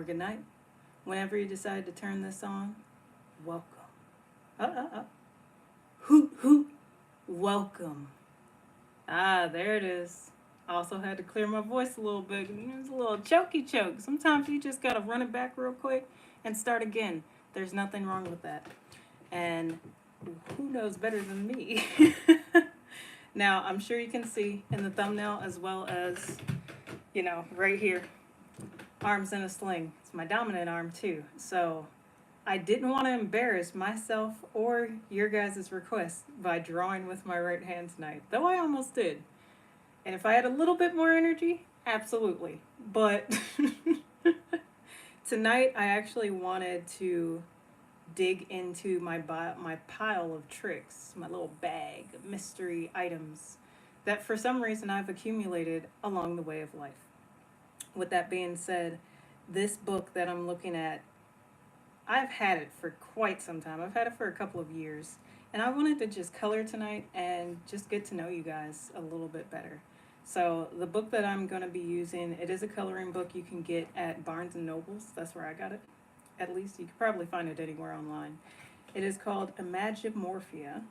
or good night. Whenever you decide to turn this on, welcome. Hoot, hoot, welcome. Ah, there it is. Also had to clear my voice a little bit. It was a little choky choke. Sometimes you just gotta run it back real quick and start again. There's nothing wrong with that. And who knows better than me? Now, I'm sure you can see in the thumbnail as well as, right here, arms in a sling. It's my dominant arm too. So I didn't want to embarrass myself or your guys' request by drawing with my right hand tonight, though I almost did. And if I had a little bit more energy, absolutely. But tonight I actually wanted to dig into my pile of tricks, my little bag of mystery items that for some reason I've accumulated along the way of life. With that being said, this book that I'm looking at, I've had it for quite some time. I've had it for a couple of years. And I wanted to just color tonight and just get to know you guys a little bit better. So the book that I'm going to be using, it is a coloring book you can get at Barnes & Nobles. That's where I got it. At least you could probably find it anywhere online. It is called Imagimorphia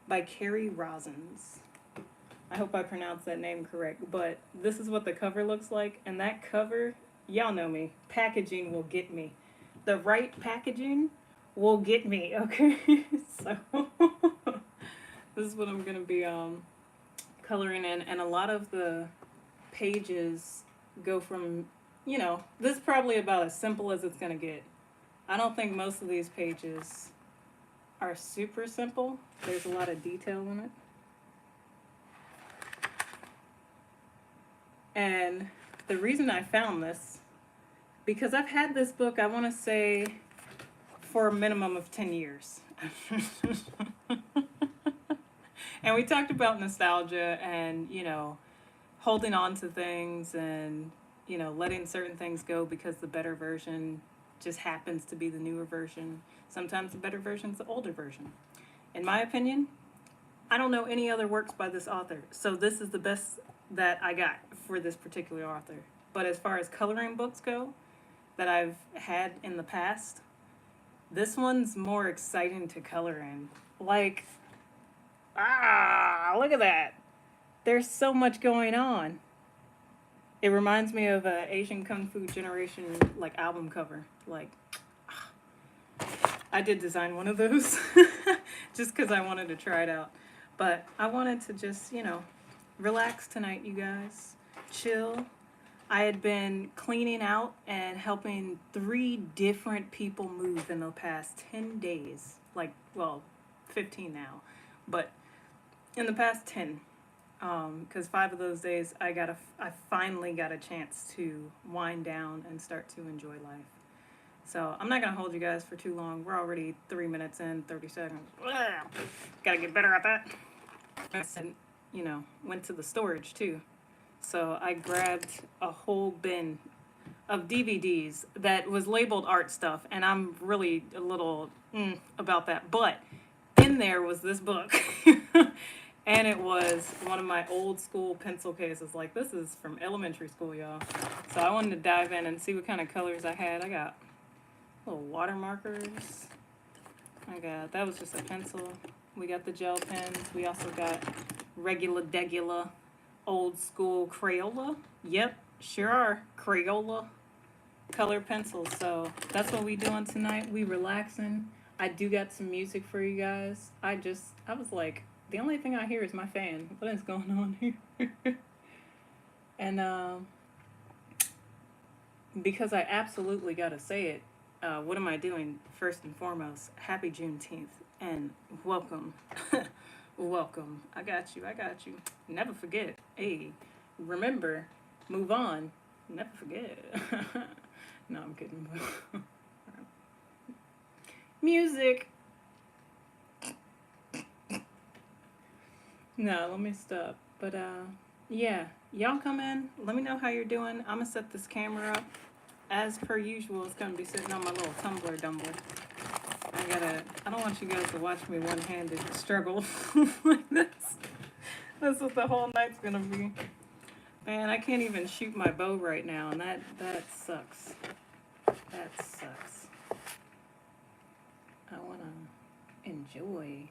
by Carrie Rosens. I hope I pronounced that name correct, but this is what the cover looks like. And that cover, y'all know me, packaging will get me. The right packaging will get me, okay? So this is what I'm going to be coloring in. And a lot of the pages go from, this is probably about as simple as it's going to get. I don't think most of these pages are super simple. There's a lot of detail in it. And the reason I found this, because I've had this book, I want to say, for a minimum of 10 years. And we talked about nostalgia and, holding on to things and, letting certain things go because the better version just happens to be the newer version. Sometimes the better version is the older version. In my opinion, I don't know any other works by this author, so this is the best that I got for this particular author. But as far as coloring books go that I've had in the past, this one's more exciting to color in. Like, look at that. There's so much going on. It reminds me of a Asian Kung Fu Generation album cover. I did design one of those just because I wanted to try it out. But I wanted to just, relax tonight, you guys. Chill. I had been cleaning out and helping 3 different people move in the past 10 days. 15 now. But in the past 10. Because 5 of those days I finally got a chance to wind down and start to enjoy life. So I'm not going to hold you guys for too long. We're already 3 minutes in, 30 seconds. Got to get better at that. And, went to the storage too. So I grabbed a whole bin of DVDs that was labeled art stuff. And I'm really a little about that. But in there was this book. And it was one of my old school pencil cases. This is from elementary school, y'all. So I wanted to dive in and see what kind of colors I had. I got little water markers. That was just a pencil. We got the gel pens. We also got regular old school Crayola. Yep, sure are. Crayola color pencils. So that's what we doing tonight. We relaxing. I do got some music for you guys. I was like, the only thing I hear is my fan. What is going on here? And because I absolutely got to say it, what am I doing? First and foremost, happy Juneteenth and welcome. Welcome. I got you. Never forget. Hey, remember, move on. Never forget. No, I'm kidding. Music. No, let me stop. But yeah, y'all come in. Let me know how you're doing. I'm gonna set this camera up. As per usual, it's gonna be sitting on my little tumbler dumbler. I don't want you guys to watch me one-handed struggle like this. That's what the whole night's gonna be. Man, I can't even shoot my bow right now, and that sucks. joy.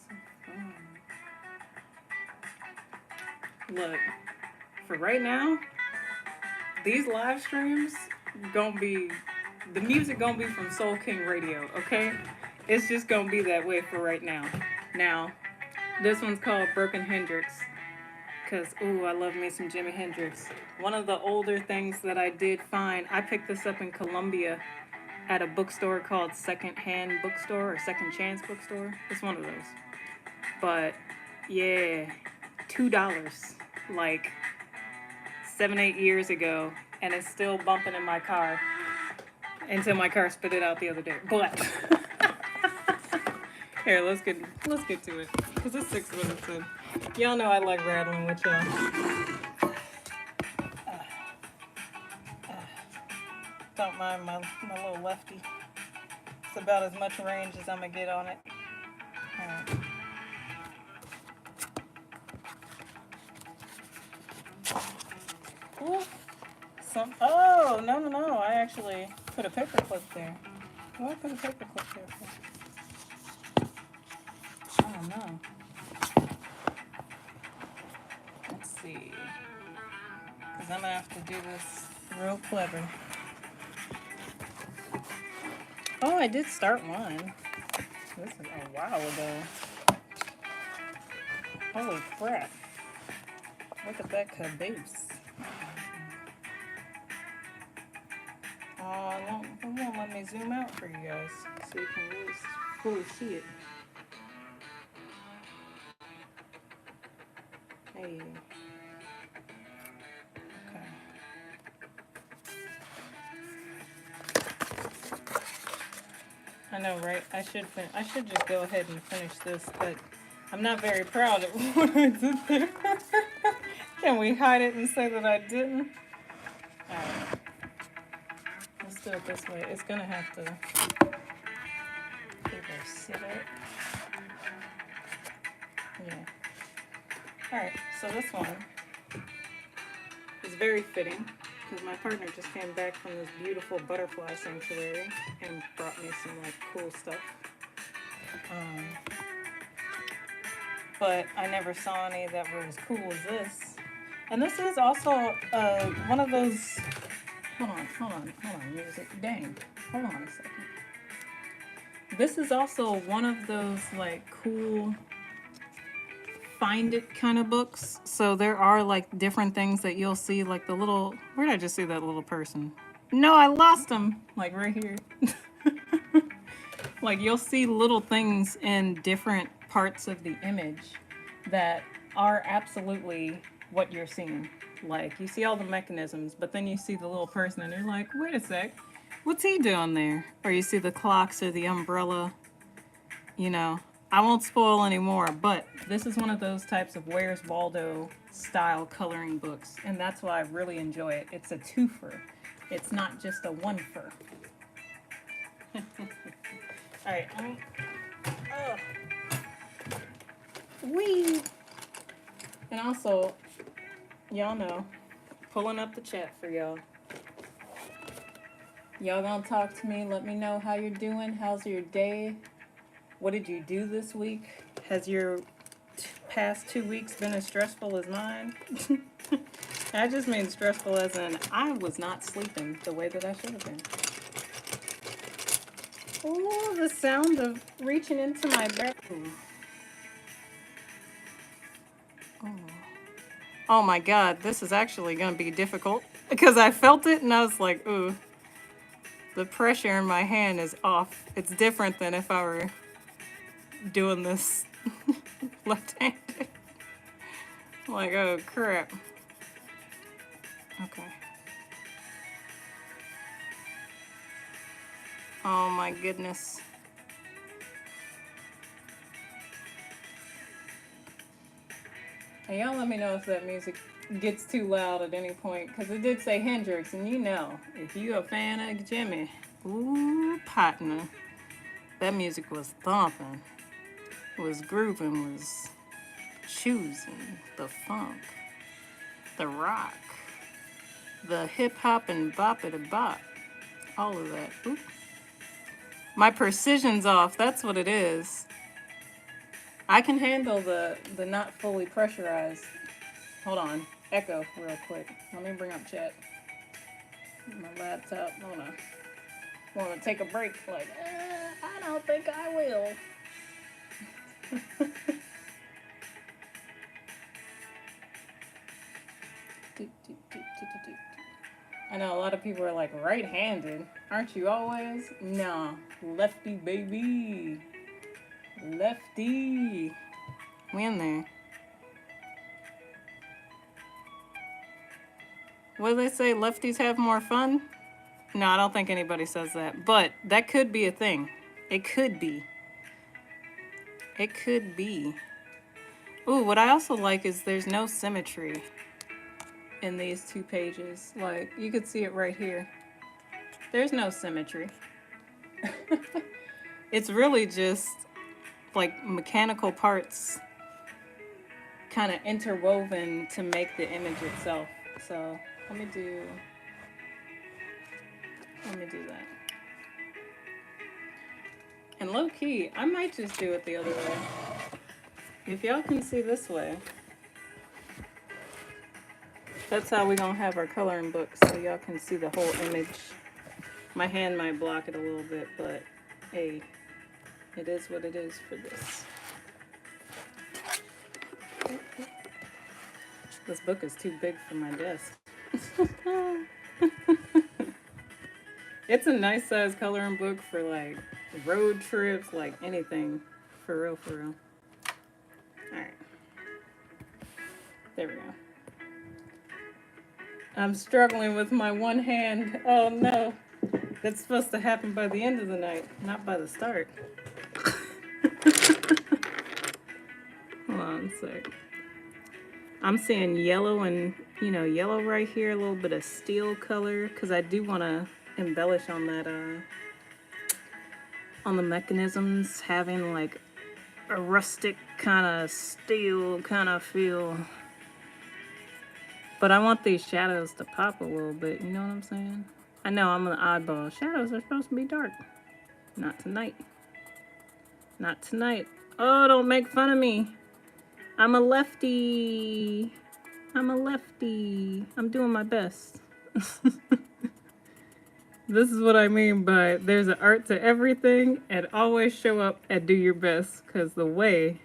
So fun. Look, for right now, these live streams gonna be, the music gonna be from Soul King Radio, okay? It's just gonna be that way for right now. Now, this one's called Brook Hendrix, because, ooh, I love me some Jimi Hendrix. One of the older things that I did find, I picked this up in Columbia at a bookstore called Second Hand Bookstore or Second Chance Bookstore. It's one of those. But, yeah, $2, like 7-8 years ago, and it's still bumping in my car until my car spit it out the other day. But here, let's get to it, because it's 6 minutes in. Y'all know I like rattling with y'all. Don't mind my little lefty. It's about as much range as I'm gonna get on it. All right. Ooh. Oh, no. I actually put a paper clip there. Why did I put a paper clip there for? I don't know. Let's see. Because I'm going to have to do this real clever. Oh, I did start one. This is a while ago. Holy crap. Look at that caboose. Oh, it won't let me zoom out for you guys so you can really fully see it. Hey. Okay. I know, right? I should just go ahead and finish this, but I'm not very proud of what I did there. Can we hide it and say that I didn't? Alright. Let's do it this way. It's gonna have to either sit it. Yeah. Alright, so this one is very fitting because my partner just came back from this beautiful butterfly sanctuary and brought me some like cool stuff. But I never saw any that were as cool as this. And this is also one of those. Hold on, music. Dang. Hold on a second. This is also one of those like cool find it kind of books. So there are like different things that you'll see, like the little, where did I just see that little person? No, I lost him. Like right here. Like you'll see little things in different parts of the image that are absolutely what you're seeing. Like you see all the mechanisms, but then you see the little person and you're like, wait a sec, what's he doing there? Or you see the clocks or the umbrella, you know. I won't spoil anymore, but this is one of those types of Where's Waldo style coloring books, and that's why I really enjoy it. It's a twofer. It's not just a one-fer. All right, wee. And also, y'all know, pulling up the chat for y'all. Y'all gonna talk to me, let me know how you're doing, how's your day? What did you do this week? Has your past 2 weeks been as stressful as mine? I just mean stressful as in I was not sleeping the way that I should have been. Oh, the sound of reaching into my bedroom. Oh my God, this is actually going to be difficult because I felt it and I was like, ooh, the pressure in my hand is off. It's different than if I were doing this left-handed. Like, oh crap. Okay. Oh my goodness. And y'all let me know if that music gets too loud at any point, because it did say Hendrix, and you know, if you a fan of Jimmy, ooh, partner, that music was thumping, was grooving, was choosing the funk, the rock, the hip hop and bop it a bop, all of that. Ooh. My precision's off. That's what it is. I can handle the not fully pressurized. Hold on. Echo real quick. Let me bring up chat. My laptop. Hold on. Want to take a break? Like, I don't think I will. I know a lot of people are like right-handed. Aren't you always? Nah. Lefty, baby. Lefty. We in there. What do they say? Lefties have more fun? No, I don't think anybody says that. But that could be a thing. It could be. It could be. Ooh, what I also like is there's no symmetry in these two pages. Like, you could see it right here. There's no symmetry. It's really just like mechanical parts kind of interwoven to make the image itself. So let me do that. And low key, I might just do it the other way. If y'all can see this way, that's how we gonna have our coloring book, so y'all can see the whole image. My hand might block it a little bit, but hey, it is what it is for this. This book is too big for my desk. It's a nice size coloring book for like road trips, like anything. For real, for real. Alright. There we go. I'm struggling with my one hand. Oh no. That's supposed to happen by the end of the night, not by the start. Hold on a sec. I'm seeing yellow and, yellow right here, a little bit of steel color, because I do want to embellish on that, on the mechanisms, having like a rustic kind of steel kind of feel. But I want these shadows to pop a little bit, you know what I'm saying? I know I'm an oddball. Shadows are supposed to be dark. Not tonight. Not tonight. Oh, don't make fun of me. I'm a lefty. I'm a lefty. I'm doing my best. This is what I mean by there's an art to everything, and always show up and do your best, because the way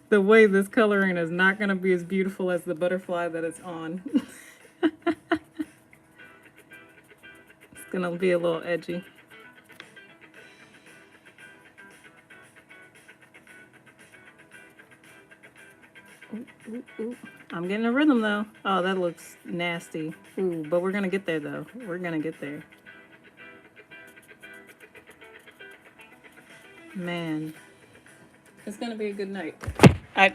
this coloring is not going to be as beautiful as the butterfly that it's on. It's going to be a little edgy. Ooh, ooh, ooh. I'm getting a rhythm though. Oh, that looks nasty. Ooh, but we're gonna get there though. We're gonna get there. Man, it's gonna be a good night. I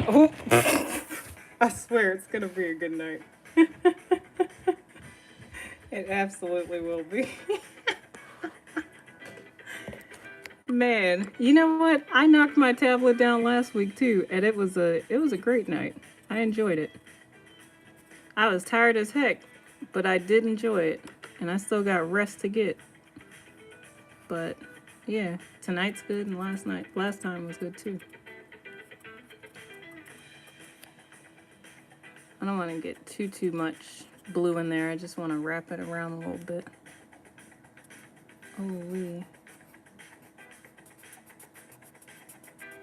swear it's gonna be a good night. It absolutely will be. Man, you know what? I knocked my tablet down last week too, and it was a great night. I enjoyed it. I was tired as heck, but I did enjoy it, and I still got rest to get. But yeah, tonight's good, and last time was good too. I don't want to get too much blue in there. I just want to wrap it around a little bit. Oh wee.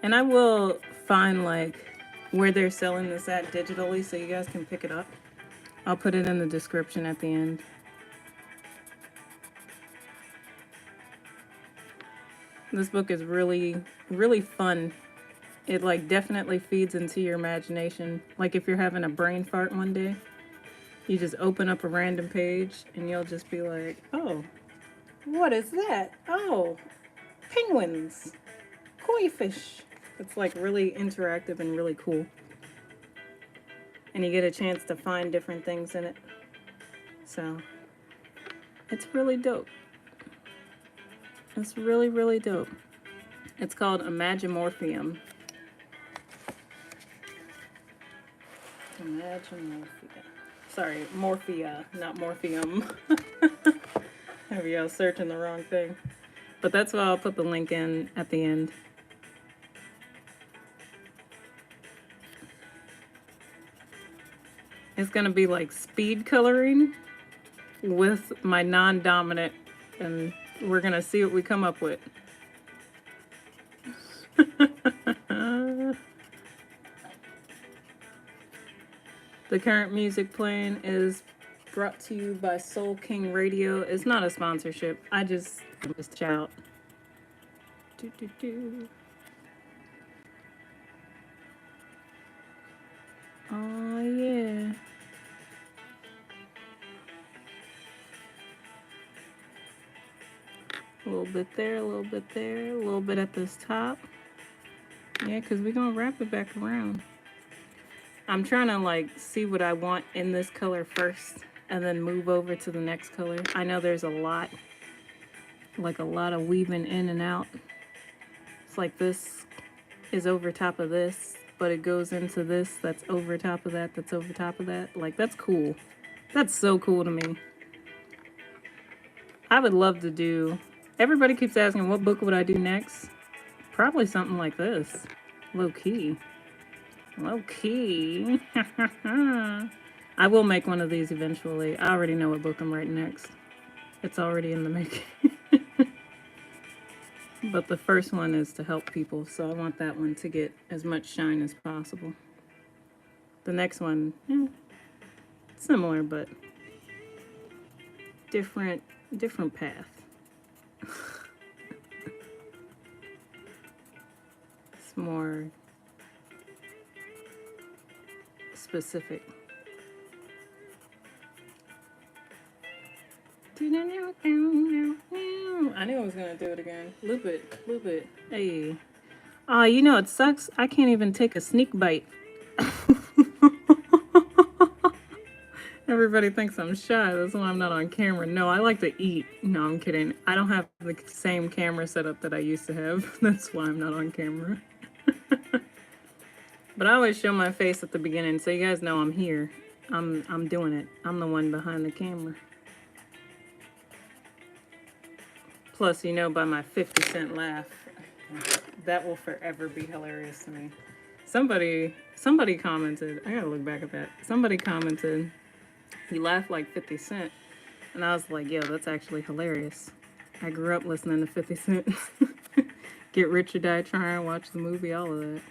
And I will find like where they're selling this at digitally so you guys can pick it up. I'll put it in the description at the end. This book is really, really fun. It like definitely feeds into your imagination. Like if you're having a brain fart one day, you just open up a random page and you'll just be like, oh, what is that? Oh, penguins, koi fish. It's like really interactive and really cool. And you get a chance to find different things in it. So it's really dope. It's really, really dope. It's called Imagimorphium. Imagimorphia. Sorry, Morphia, not Morphium. Maybe I was searching the wrong thing. But that's why I'll put the link in at the end. It's gonna be like speed coloring with my non-dominant, and we're gonna see what we come up with. The current music playing is brought to you by Soul King Radio. It's not a sponsorship. I just shout. Do, do, do. Oh, yeah. A little bit there, a little bit there, a little bit at this top. Yeah, because we're going to wrap it back around. I'm trying to like see what I want in this color first and then move over to the next color. I know there's a lot of weaving in and out. It's like this is over top of this, but it goes into this that's over top of that, that's over top of that. Like, that's cool. That's so cool to me. I would love to do, everybody keeps asking what book would I do next? Probably something like this. Low key. Low key. I will make one of these eventually. I already know what book I'm writing next. It's already in the making. But the first one is to help people, so I want that one to get as much shine as possible. The next one, similar, but different path. It's more specific. I knew I was gonna do it again. Loop it. Hey. Oh, you know, it sucks. I can't even take a sneak bite. Everybody thinks I'm shy. That's why I'm not on camera. No, I like to eat. No, I'm kidding. I don't have the same camera setup that I used to have. That's why I'm not on camera. But I always show my face at the beginning so you guys know I'm here. I'm doing it. I'm the one behind the camera. Plus, you know, by my 50-cent laugh, that will forever be hilarious to me. Somebody commented, I gotta look back at that. Somebody commented, you laugh like 50 Cent. And I was like, yo, that's actually hilarious. I grew up listening to 50 Cent. Get Rich or Die Trying, watch the movie, all of that.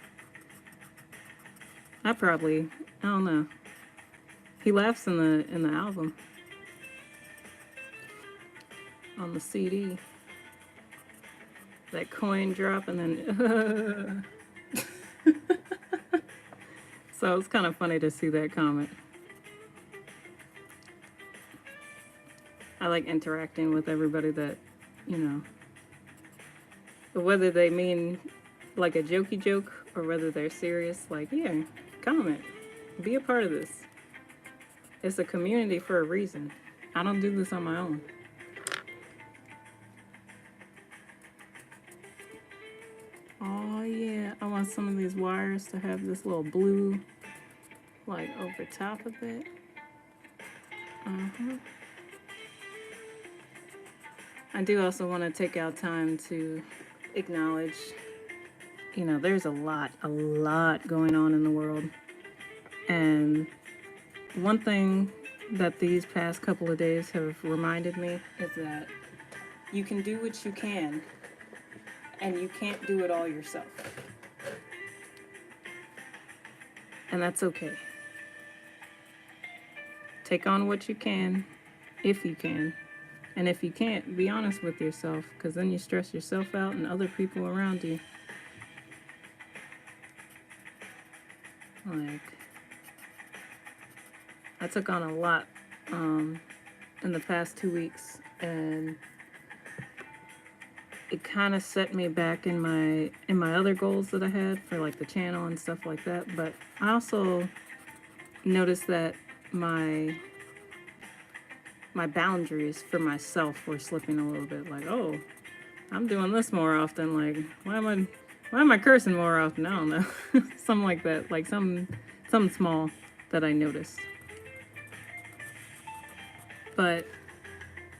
I don't know. He laughs in the album. On the CD. That coin drop and then so it's kind of funny to see that comment. I like interacting with everybody that, you know, whether they mean like a jokey joke or whether they're serious, like, yeah, comment, be a part of this. It's a community for a reason. I don't do this on my own. Oh yeah, I want some of these wires to have this little blue, like, over top of it. I do also want to take out time to acknowledge, you know, there's a lot going on in the world. And one thing that these past couple of days have reminded me is that you can do what you can, and you can't do it all yourself. And that's okay. Take on what you can, if you can. And if you can't, be honest with yourself, because then you stress yourself out and other people around you. Like, I took on a lot in the past 2 weeks, and it kind of set me back in my other goals that I had for like the channel and stuff like that. But I also noticed that my boundaries for myself were slipping a little bit. Like, oh, I'm doing this more often. Like, why am I cursing more often? I don't know. Something like that. Like something small that I noticed. But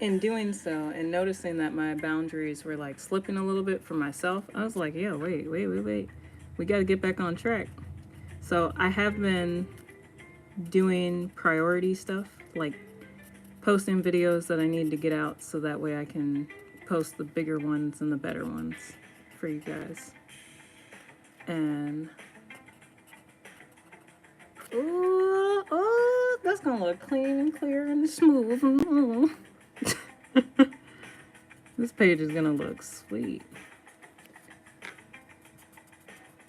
in doing so and noticing that my boundaries were like slipping a little bit for myself, I was like, yeah, wait. We got to get back on track. So I have been doing priority stuff, like posting videos that I need to get out so that way I can post the bigger ones and the better ones for you guys. And oh, that's gonna look clean and clear and smooth. This page is gonna look sweet.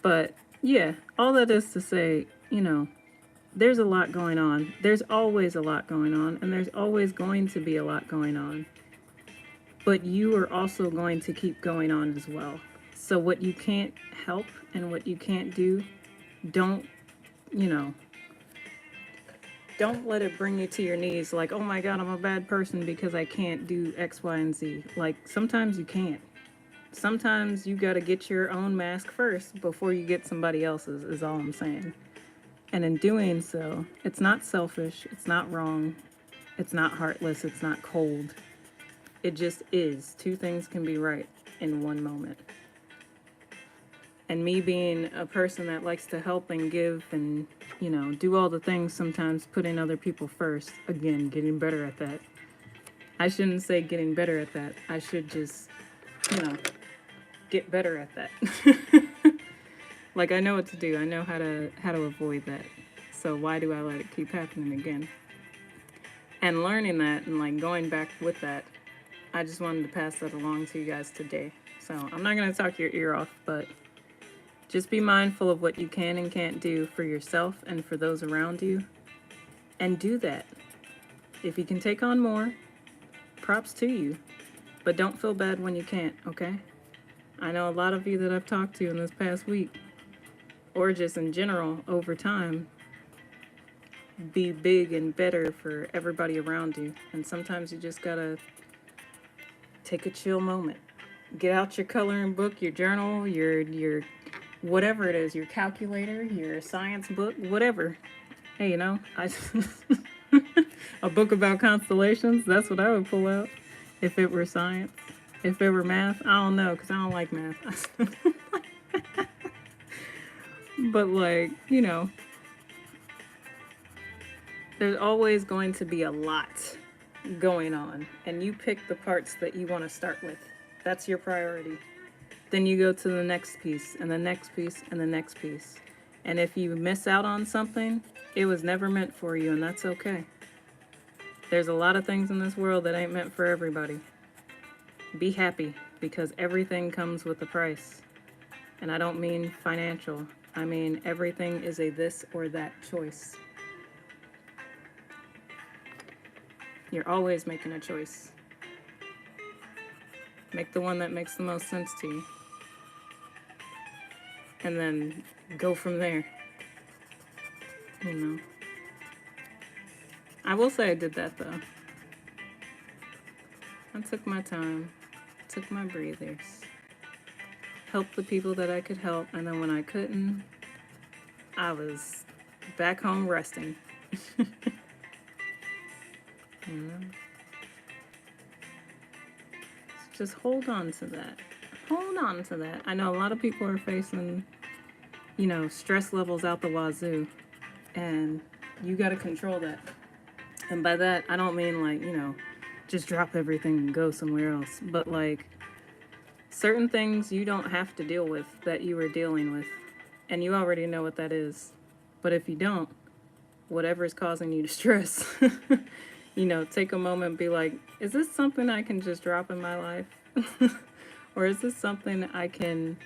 But yeah, all that is to say, you know, there's a lot going on. There's always a lot going on, and there's always going to be a lot going on. But you are also going to keep going on as well. So what you can't help and what you can't do, don't, you know, don't let it bring you to your knees like, oh my God, I'm a bad person because I can't do X, Y, and Z. Like, sometimes you can't. Sometimes you got to get your own mask first before you get somebody else's, is all I'm saying. And in doing so, it's not selfish, it's not wrong, it's not heartless, it's not cold. It just is. Two things can be right in one moment. And me being a person that likes to help and give and, you know, do all the things, sometimes putting other people first, again, getting better at that. I shouldn't say getting better at that. I should just, you know, get better at that. Like, I know what to do. I know how to avoid that. So why do I let it keep happening again? And learning that and like going back with that, I just wanted to pass that along to you guys today. So I'm not going to talk your ear off, but just be mindful of what you can and can't do for yourself and for those around you. And do that. If you can take on more, props to you. But don't feel bad when you can't, okay? I know a lot of you that I've talked to in this past week, or just in general over time, be big and better for everybody around you. And sometimes you just gotta take a chill moment. Get out your coloring book, your journal, your whatever it is, your calculator, your science book, whatever. Hey, you know, a book about constellations, that's what I would pull out if it were science. If it were math, I don't know, because I don't like math. But like, you know, there's always going to be a lot going on, and you pick the parts that you want to start with. That's your priority. Then you go to the next piece and the next piece and the next piece. And if you miss out on something, it was never meant for you, and that's okay. There's a lot of things in this world that ain't meant for everybody. Be happy, because everything comes with a price. And I don't mean financial. I mean everything is a this or that choice. You're always making a choice. Make the one that makes the most sense to you. And then go from there. You know. I will say I did that though. I took my time, took my breathers, helped the people that I could help, and then when I couldn't, I was back home resting. You know? So just hold on to that. Hold on to that. I know a lot of people are facing, you know, stress levels out the wazoo, and you got to control that. And by that, I don't mean like, you know, just drop everything and go somewhere else. But like, certain things you don't have to deal with that you were dealing with. And you already know what that is. But if you don't, whatever is causing you to stress, you know, take a moment and be like, is this something I can just drop in my life? Or is this something I can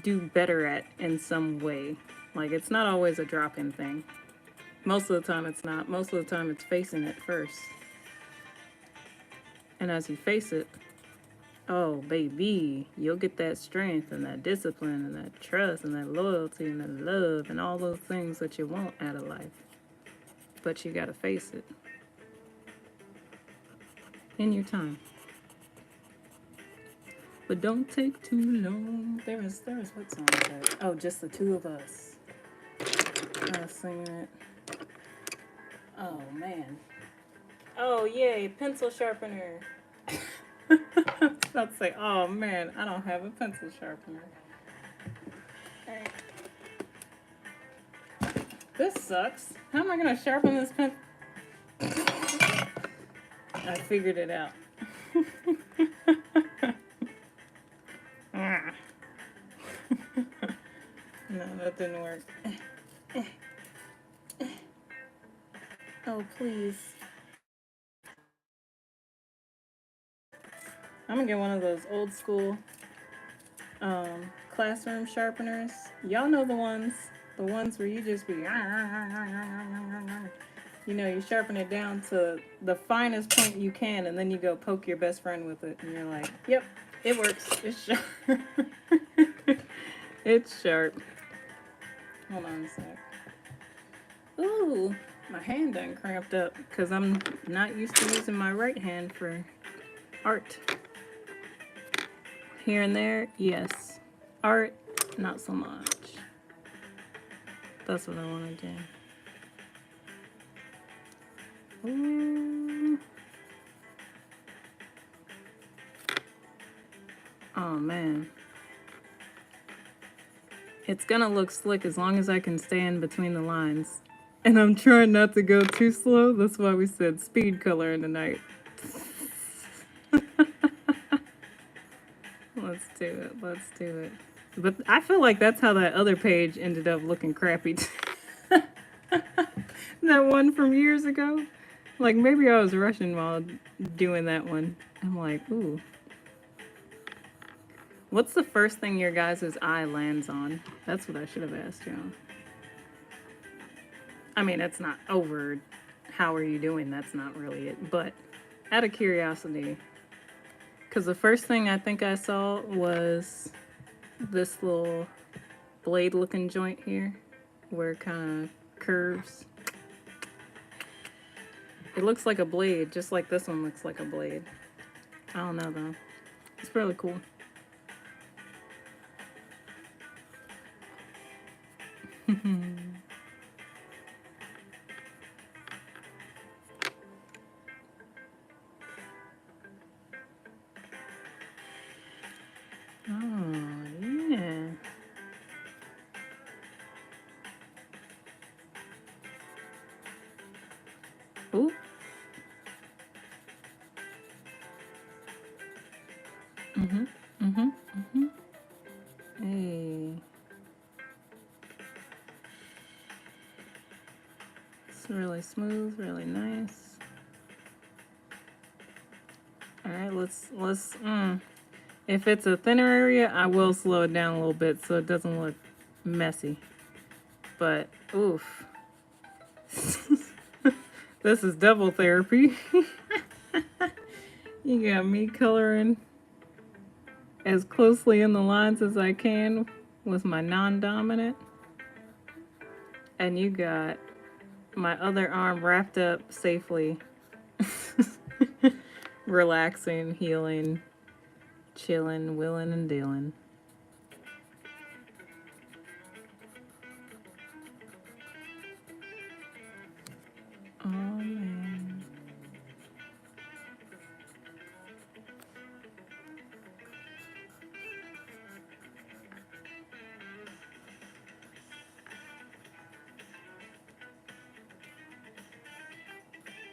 do better at in some way? Like, it's not always a drop-in thing. Most of the time it's not. Most of the time it's facing it first. And as you face it, oh, baby, you'll get that strength and that discipline and that trust and that loyalty and that love and all those things that you want out of life. But you gotta face it. In your time. But don't take too long. There was what song was that? Oh, Just the Two of Us. I was singing it. Oh, man. Oh, yay, pencil sharpener. I was about to say, oh man, I don't have a pencil sharpener. Alright. This sucks. How am I gonna sharpen this pen? I figured it out. No, that didn't work. Oh, please. I'm gonna get one of those old school classroom sharpeners. Y'all know the ones where you just be, you know, you sharpen it down to the finest point you can, and then you go poke your best friend with it, and you're like, yep, it works. It's sharp. It's sharp. Hold on a sec. Ooh, my hand done cramped up because I'm not used to using my right hand for art. Here and there, yes. Art, not so much. That's what I want to do. Ooh. Oh man. It's gonna look slick as long as I can stay in between the lines. And I'm trying not to go too slow. That's why we said speed color in the night. Let's do it. Let's do it. But I feel like that's how that other page ended up looking crappy. That one from years ago. Like maybe I was rushing while doing that one. I'm like, ooh. What's the first thing your guys' eye lands on? That's what I should have asked y'all. I mean, it's not over. How are you doing? That's not really it. But out of curiosity, because the first thing I think I saw was this little blade looking joint here where it kind of curves. It looks like a blade, just like this one looks like a blade. I don't know though. It's really cool. Oh, yeah. Ooh. Mm-hmm. Mm-hmm. Mm-hmm. Hey. It's really smooth, really nice. Alright, let's if it's a thinner area, I will slow it down a little bit so it doesn't look messy. But oof. This is double therapy. You got me coloring as closely in the lines as I can with my non-dominant. And you got my other arm wrapped up safely. Relaxing, healing, chilling, willing, and dealing. Oh, man.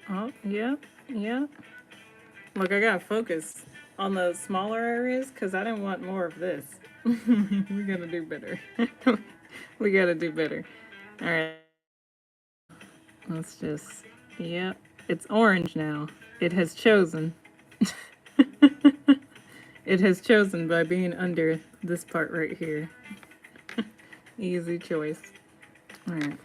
Oh, yeah, yeah. Look, I gotta focus on the smaller areas because I didn't want more of this. We gotta do better. We gotta do better. All right. Let's just, yep. It's orange now. It has chosen. It has chosen by being under this part right here. Easy choice. All right.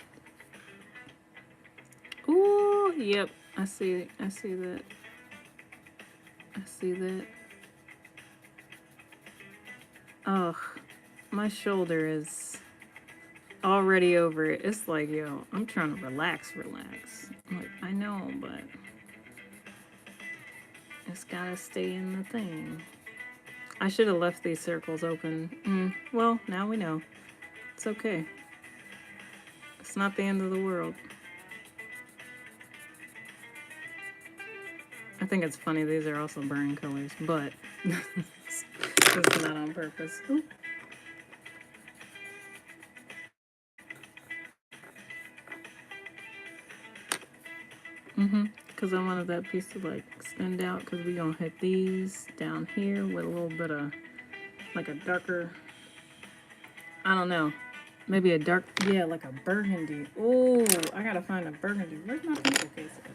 Ooh, yep. I see that. I see that. Oh, my shoulder is already over it. It's like, yo, I'm trying to relax. I'm like, I know, but it's gotta stay in the thing. I should have left these circles open. Well, now we know. It's okay. It's not the end of the world. I think it's funny these are also burn colors, but it's not on purpose. Ooh. Because I wanted that piece to like extend out, because we're going to hit these down here with a little bit of like a darker, I don't know, maybe a dark, yeah, like a burgundy. Oh, I got to find a burgundy. Where's my pencil case at?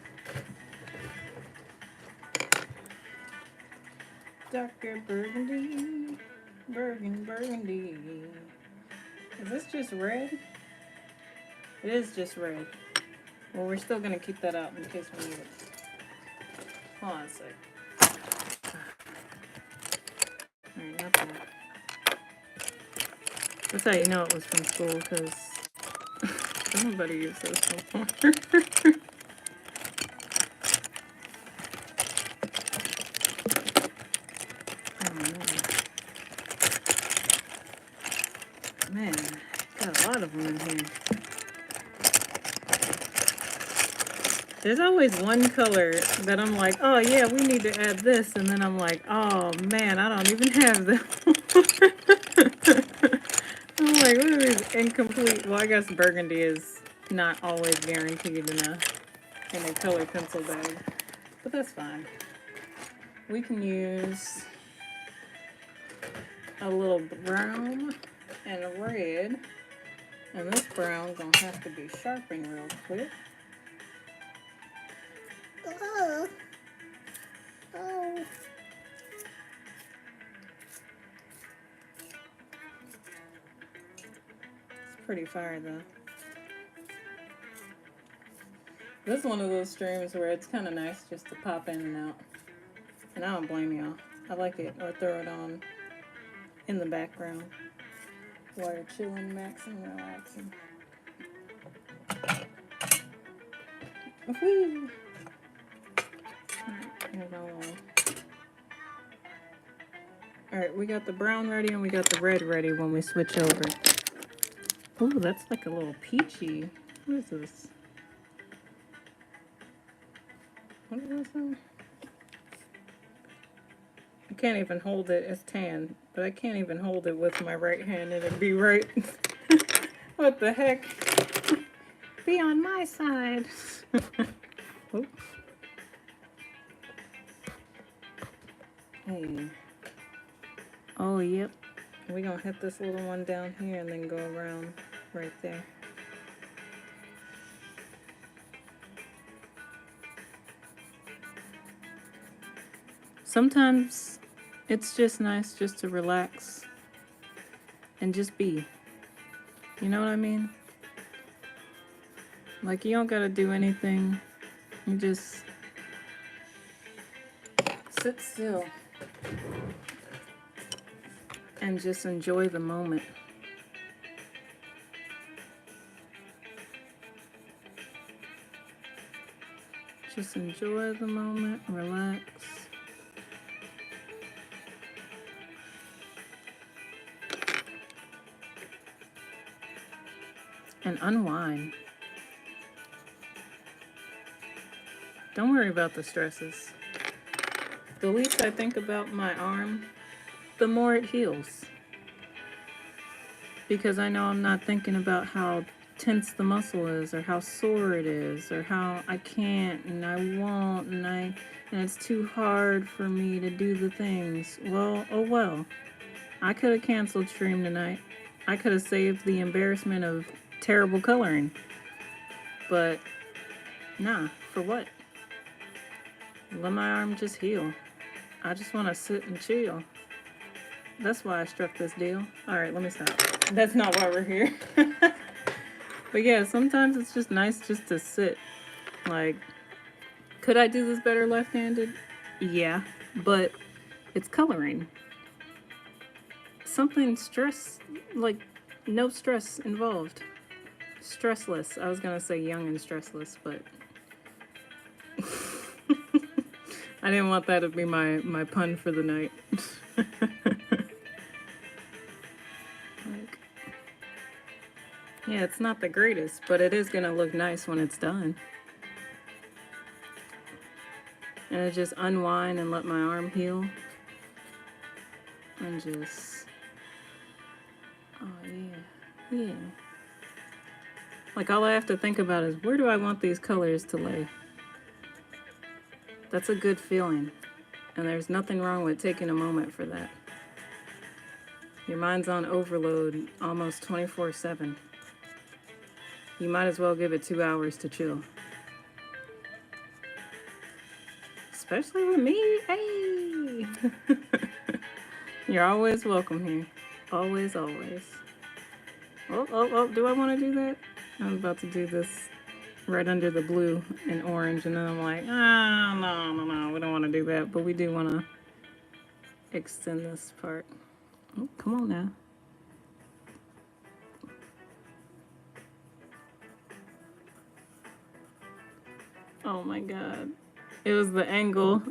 Darker burgundy, burgundy. Is this just red? It is just red. Well, we're still going to keep that out in case we need it. Hold on a sec. Alright, not that. That's how you know it was from school, because nobody used those no more. Oh, man, got a lot of them in here. There's always one color that I'm like, oh yeah, we need to add this, and then I'm like, oh man, I don't even have them. I'm like, what are these incomplete? Well, I guess burgundy is not always guaranteed in a color pencil bag, but that's fine. We can use a little brown and a red, and this brown gonna have to be sharpened real quick. Oh. It's pretty fire though. This is one of those streams where it's kind of nice just to pop in and out. And I don't blame y'all. I like it, or throw it on in the background while you're chilling, maxing, relaxing. Woohoo! Alright, we got the brown ready and we got the red ready when we switch over. Ooh, that's like a little peachy. What is this? What is this? I can't even hold it. It's tan, but I can't even hold it with my right hand. It'd be right. What the heck? Be on my side. Oh. Hey. Oh, yep. We're gonna hit this little one down here and then go around right there. Sometimes it's just nice just to relax and just be. You know what I mean? Like, you don't gotta do anything. You just sit still and just enjoy the moment. Just enjoy the moment, relax. And unwind. Don't worry about the stresses. The least I think about my arm, the more it heals. Because I know I'm not thinking about how tense the muscle is, or how sore it is, or how I can't and I won't, and it's too hard for me to do the things. Well, oh well. I could have canceled stream tonight. I could have saved the embarrassment of terrible coloring. But nah, for what? Let my arm just heal. I just want to sit and chill. That's why I struck this deal. Alright, let me stop. That's not why we're here. But yeah, sometimes it's just nice just to sit. Like, could I do this better left-handed? Yeah, but it's coloring. Something like, no stress involved. Stressless. I was gonna say young and stressless, but I didn't want that to be my pun for the night. Yeah, it's not the greatest, but it is gonna look nice when it's done. And I just unwind and let my arm heal. And just, oh yeah, yeah. Like all I have to think about is where do I want these colors to lay? That's a good feeling. And there's nothing wrong with taking a moment for that. Your mind's on overload almost 24/7. You might as well give it 2 hours to chill. Especially with me. Hey! You're always welcome here. Always, always. Oh, do I want to do that? I'm about to do this right under the blue and orange, and then I'm like, no, we don't want to do that, but we do want to extend this part. Oh, come on now. Oh my god. It was the angle.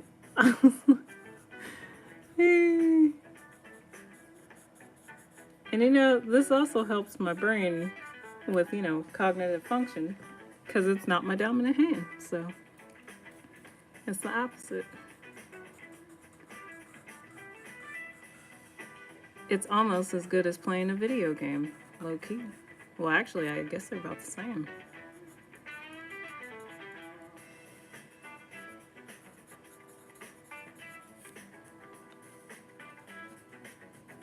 And you know, this also helps my brain with, you know, cognitive function because it's not my dominant hand. So it's the opposite. It's almost as good as playing a video game, low key. Well, actually, I guess they're about the same.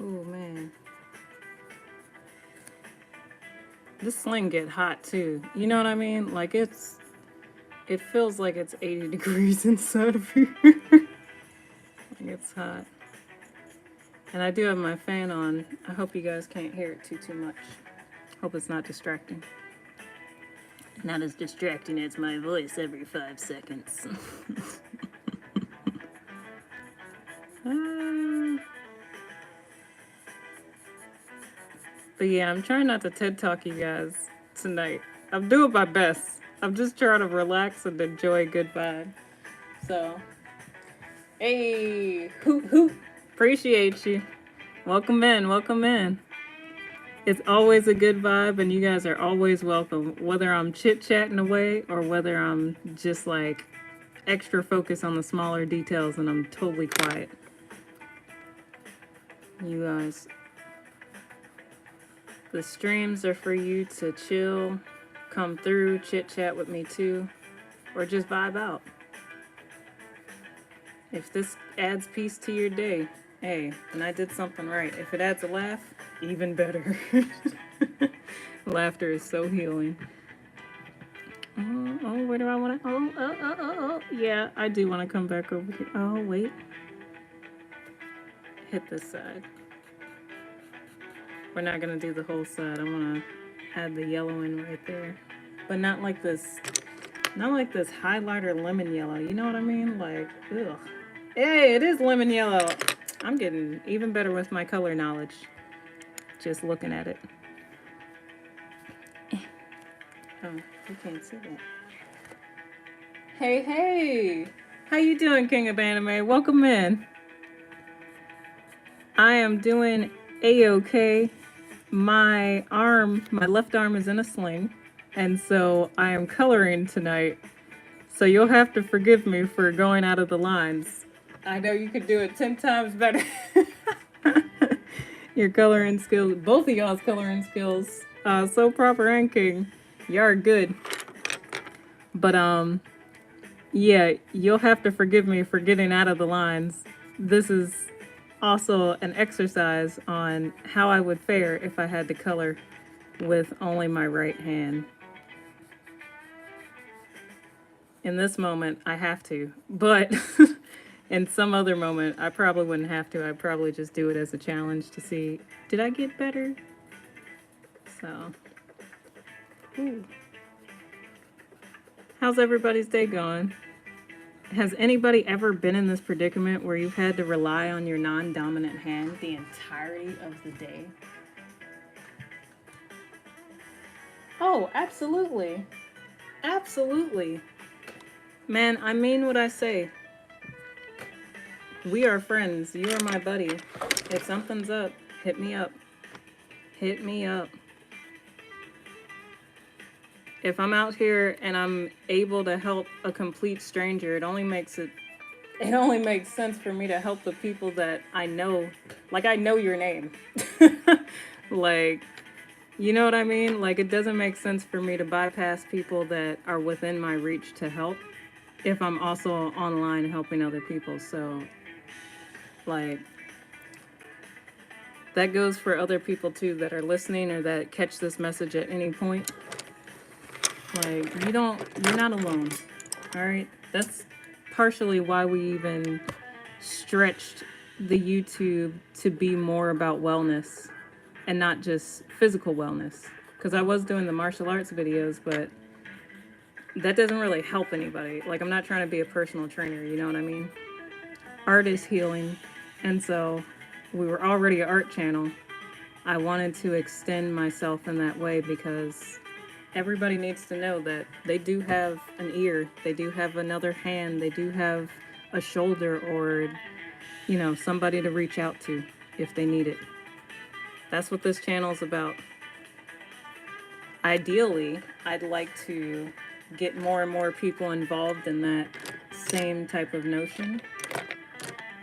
Oh man. This sling get hot too. You know what I mean? Like it feels like it's 80 degrees inside of here. Like it's hot. And I do have my fan on. I hope you guys can't hear it too much. Hope it's not distracting. Not as distracting as my voice every 5 seconds. But yeah, I'm trying not to TED Talk you guys tonight. I'm doing my best. I'm just trying to relax and enjoy a good vibe. So, hey, HooT. Appreciate you. Welcome in, welcome in. It's always a good vibe, and you guys are always welcome, whether I'm chit-chatting away or whether I'm just like extra focused on the smaller details and I'm totally quiet. You guys, the streams are for you to chill, come through, chit-chat with me too, or just vibe out. If this adds peace to your day, hey, then I did something right. If it adds a laugh, even better. Laughter is so healing. Oh, where do I want to? Oh. Yeah, I do want to come back over here. Oh, wait. Hit this side. We're not going to do the whole side. I'm going to add the yellow in right there. But not like this highlighter lemon yellow. You know what I mean? Like, ugh. Hey, it is lemon yellow. I'm getting even better with my color knowledge. Just looking at it. Oh, you can't see that. Hey. How you doing, King of Anime? Welcome in. I am doing A-okay. My left arm is in a sling, and so I am coloring tonight. So you'll have to forgive me for going out of the lines. I know you could do it 10 times better. Your coloring skills, both of y'all's coloring skills, SoPrpr and King, y'all are good. But yeah, you'll have to forgive me for getting out of the lines. This is also an exercise on how I would fare if I had to color with only my right hand. In this moment, I have to, but in some other moment, I probably wouldn't have to. I'd probably just do it as a challenge to see, did I get better? So, ooh. How's everybody's day going? Has anybody ever been in this predicament where you've had to rely on your non-dominant hand the entirety of the day? Oh, absolutely. Absolutely. Man, I mean what I say. We are friends. You are my buddy. If something's up, hit me up. Hit me up. If I'm out here and I'm able to help a complete stranger, it only makes it it only makes sense for me to help the people that I know. Like, I know your name. Like, you know what I mean? Like, it doesn't make sense for me to bypass people that are within my reach to help if I'm also online helping other people. So, like, that goes for other people too that are listening or that catch this message at any point. Like, you're not alone. All right? That's partially why we even stretched the YouTube to be more about wellness and not just physical wellness. Because I was doing the martial arts videos, but that doesn't really help anybody. Like, I'm not trying to be a personal trainer, you know what I mean? Art is healing. And so we were already an art channel. I wanted to extend myself in that way because everybody needs to know that they do have an ear, they do have another hand, they do have a shoulder or, you know, somebody to reach out to if they need it. That's what this channel is about. Ideally, I'd like to get more and more people involved in that same type of notion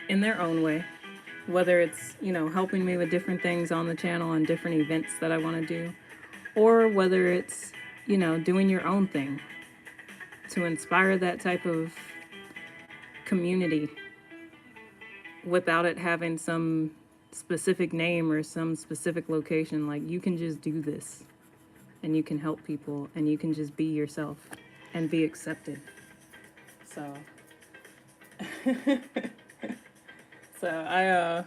in their own way. Whether it's, you know, helping me with different things on the channel and different events that I want to do, or whether it's, you know, doing your own thing to inspire that type of community without it having some specific name or some specific location. Like, you can just do this and you can help people and you can just be yourself and be accepted. So so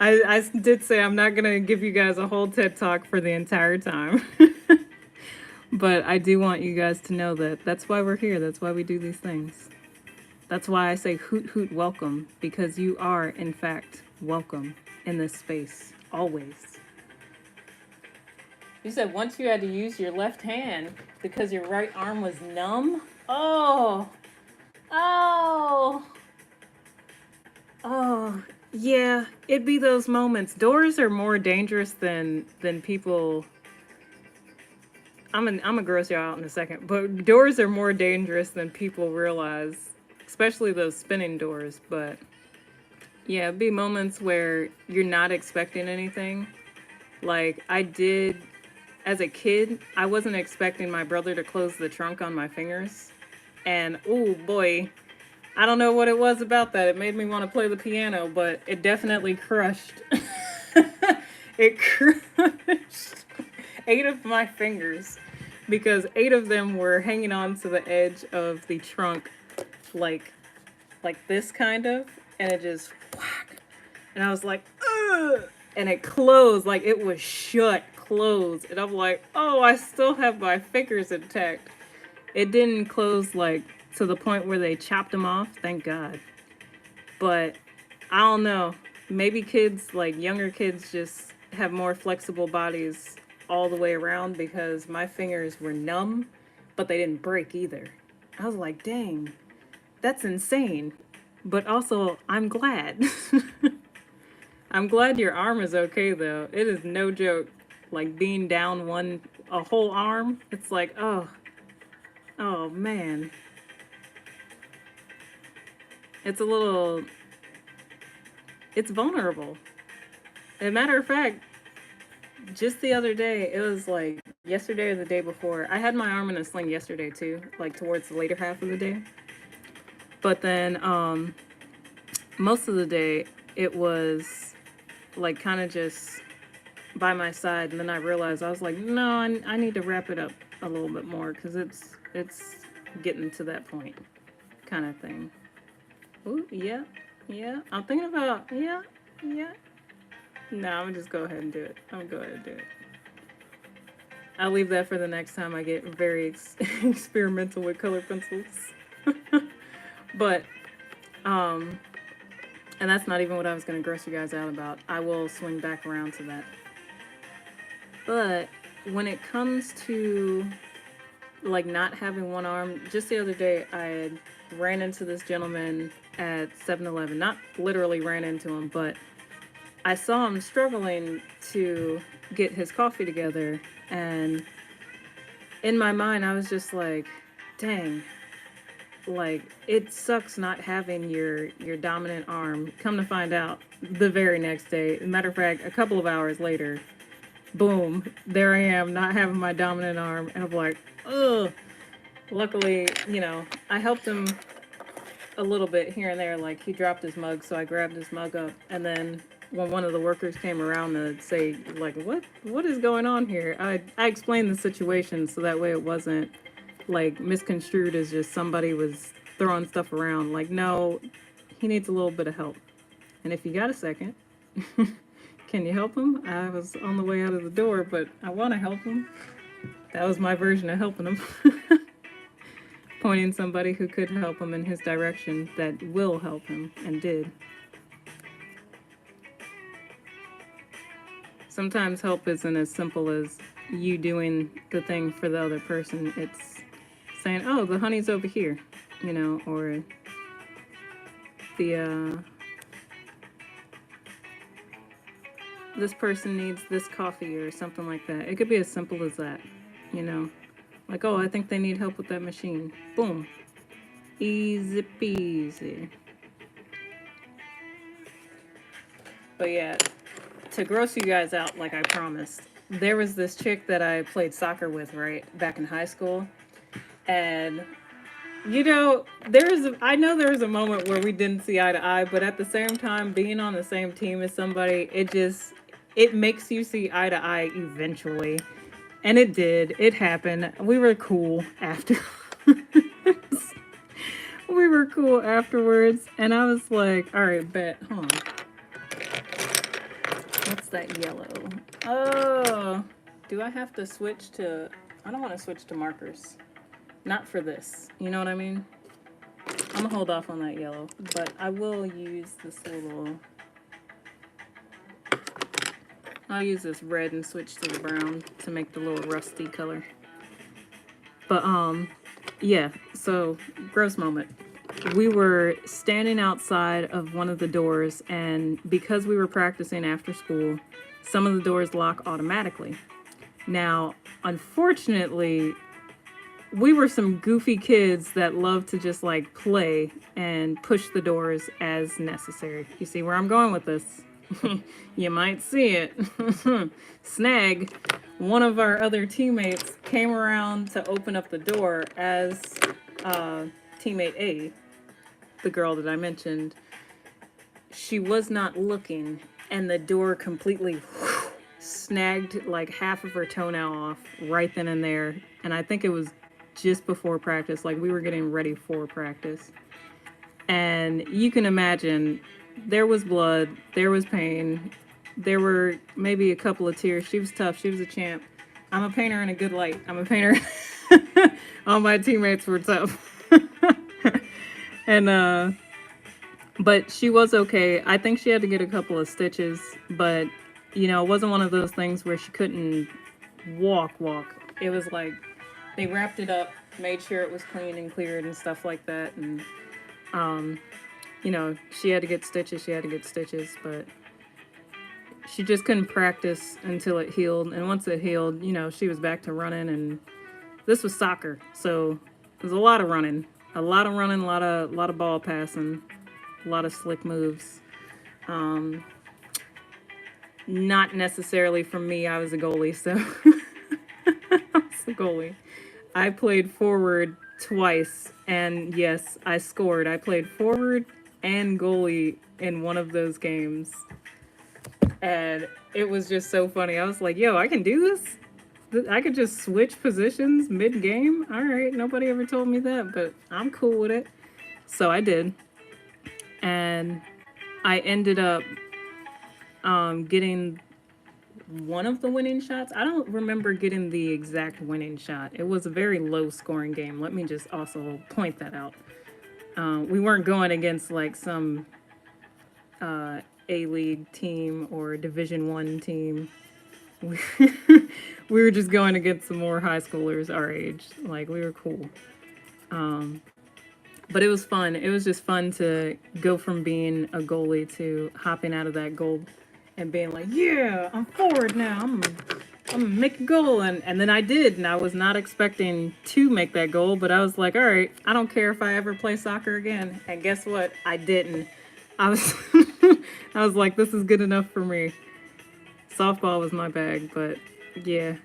I did say I'm not gonna give you guys a whole TED talk for the entire time. But I do want you guys to know that that's why we're here. That's why we do these things. That's why I say hoot hoot welcome, because you are in fact welcome in this space always. You said once you had to use your left hand because your right arm was numb? Oh. Yeah, it'd be those moments. Doors are more dangerous than people. I'm gonna gross you out in a second, but doors are more dangerous than people realize, especially those spinning doors. But yeah, it'd be moments where you're not expecting anything. Like, I did as a kid, I wasn't expecting my brother to close the trunk on my fingers. And oh boy, I don't know what it was about that. It made me want to play the piano, but it definitely crushed. It crushed 8 of my fingers because 8 of them were hanging on to the edge of the trunk like this kind of, and it just whack. And I was like, ugh! And it closed, like it was shut, closed. And I'm like, oh, I still have my fingers intact. It didn't close like to the point where they chopped them off, thank God. But I don't know. Maybe kids, like younger kids, just have more flexible bodies all the way around because my fingers were numb, but they didn't break either. I was like, dang, that's insane. But also, I'm glad. I'm glad your arm is okay, though. It is no joke. Like, being down a whole arm, it's like, oh man. It's it's vulnerable. As a matter of fact, just the other day, it was like yesterday or the day before, I had my arm in a sling yesterday too, like towards the later half of the day. But then most of the day, it was like kind of just by my side. And then I realized, I was like, no, I need to wrap it up a little bit more because it's getting to that point kind of thing. Ooh, yeah. I'm thinking about, yeah. No, I'm gonna just go ahead and do it. I'll leave that for the next time I get very experimental with color pencils. But, and that's not even what I was gonna gross you guys out about. I will swing back around to that. But when it comes to like not having one arm, just the other day I had ran into this gentleman at 7-Eleven. Not literally ran into him, but I saw him struggling to get his coffee together, and in my mind I was just like, dang, like, it sucks not having your dominant arm. Come to find out, the very next day, matter of fact, a couple of hours later, boom, there I am, not having my dominant arm, and I'm like, ugh. Luckily, you know, I helped him a little bit here and there. Like, he dropped his mug, so I grabbed his mug up, and then when one of the workers came around to say, like, what is going on here, I explained the situation so that way it wasn't like misconstrued as just somebody was throwing stuff around. Like, no, he needs a little bit of help, and if you got a second, can you help him? I was on the way out of the door, but I want to help him. That was my version of helping him. Pointing somebody who could help him in his direction that will help him, and did. Sometimes help isn't as simple as you doing the thing for the other person. It's saying, oh, the honey's over here, you know, or the, this person needs this coffee or something like that. It could be as simple as that, you know. Like, oh, I think they need help with that machine. Boom. Easy peasy. But yeah, to gross you guys out like I promised, there was this chick that I played soccer with, right, back in high school. And, you know, I know there was a moment where we didn't see eye to eye, but at the same time, being on the same team as somebody, it makes you see eye to eye eventually. And it did. It happened. We were cool after. We were cool afterwards. And I was like, all right, bet. Hold on. What's that yellow? Oh, do I have to switch to... I don't want to switch to markers. Not for this. You know what I mean? I'm going to hold off on that yellow. But I will use this little... I'll use this red and switch to the brown to make the little rusty color. But, yeah, so, gross moment. We were standing outside of one of the doors, and because we were practicing after school, some of the doors lock automatically. Now, unfortunately, we were some goofy kids that love to just, like, play and push the doors as necessary. You see where I'm going with this? You might see it. Snag. One of our other teammates came around to open up the door as teammate A, the girl that I mentioned. She was not looking, and the door completely snagged like half of her toenail off right then and there. And I think it was just before practice, like we were getting ready for practice. And you can imagine, there was blood, there was pain, there were maybe a couple of tears. She was tough, she was a champ. I'm a painter in a good light. I'm a painter. All my teammates were tough. And, but she was okay. I think she had to get a couple of stitches, but, you know, it wasn't one of those things where she couldn't walk. It was like, they wrapped it up, made sure it was clean and cleared and stuff like that, and, you know, she had to get stitches, but she just couldn't practice until it healed. And once it healed, you know, she was back to running, and this was soccer. So there's a lot of running, a lot of ball passing, a lot of slick moves. Not necessarily from me. I was a goalie, so I was a goalie. I played forward twice, and yes, I scored. I played forward and goalie in one of those games, and it was just so funny. I was like, yo, I can do this? I could just switch positions mid-game? All right, nobody ever told me that, but I'm cool with it. So I did, and I ended up getting one of the winning shots. I don't remember getting the exact winning shot. It was a very low scoring game. Let me just also point that out. We weren't going against like some A-League team or Division I team. We were just going against some more high schoolers our age. Like, we were cool. But it was fun. It was just fun to go from being a goalie to hopping out of that goal and being like, yeah, I'm forward now. I'm I'm gonna make a goal, and then I did, and I was not expecting to make that goal, but I was like, all right, I don't care if I ever play soccer again. And guess what? I didn't. I was I was like, this is good enough for me. Softball was my bag, but yeah,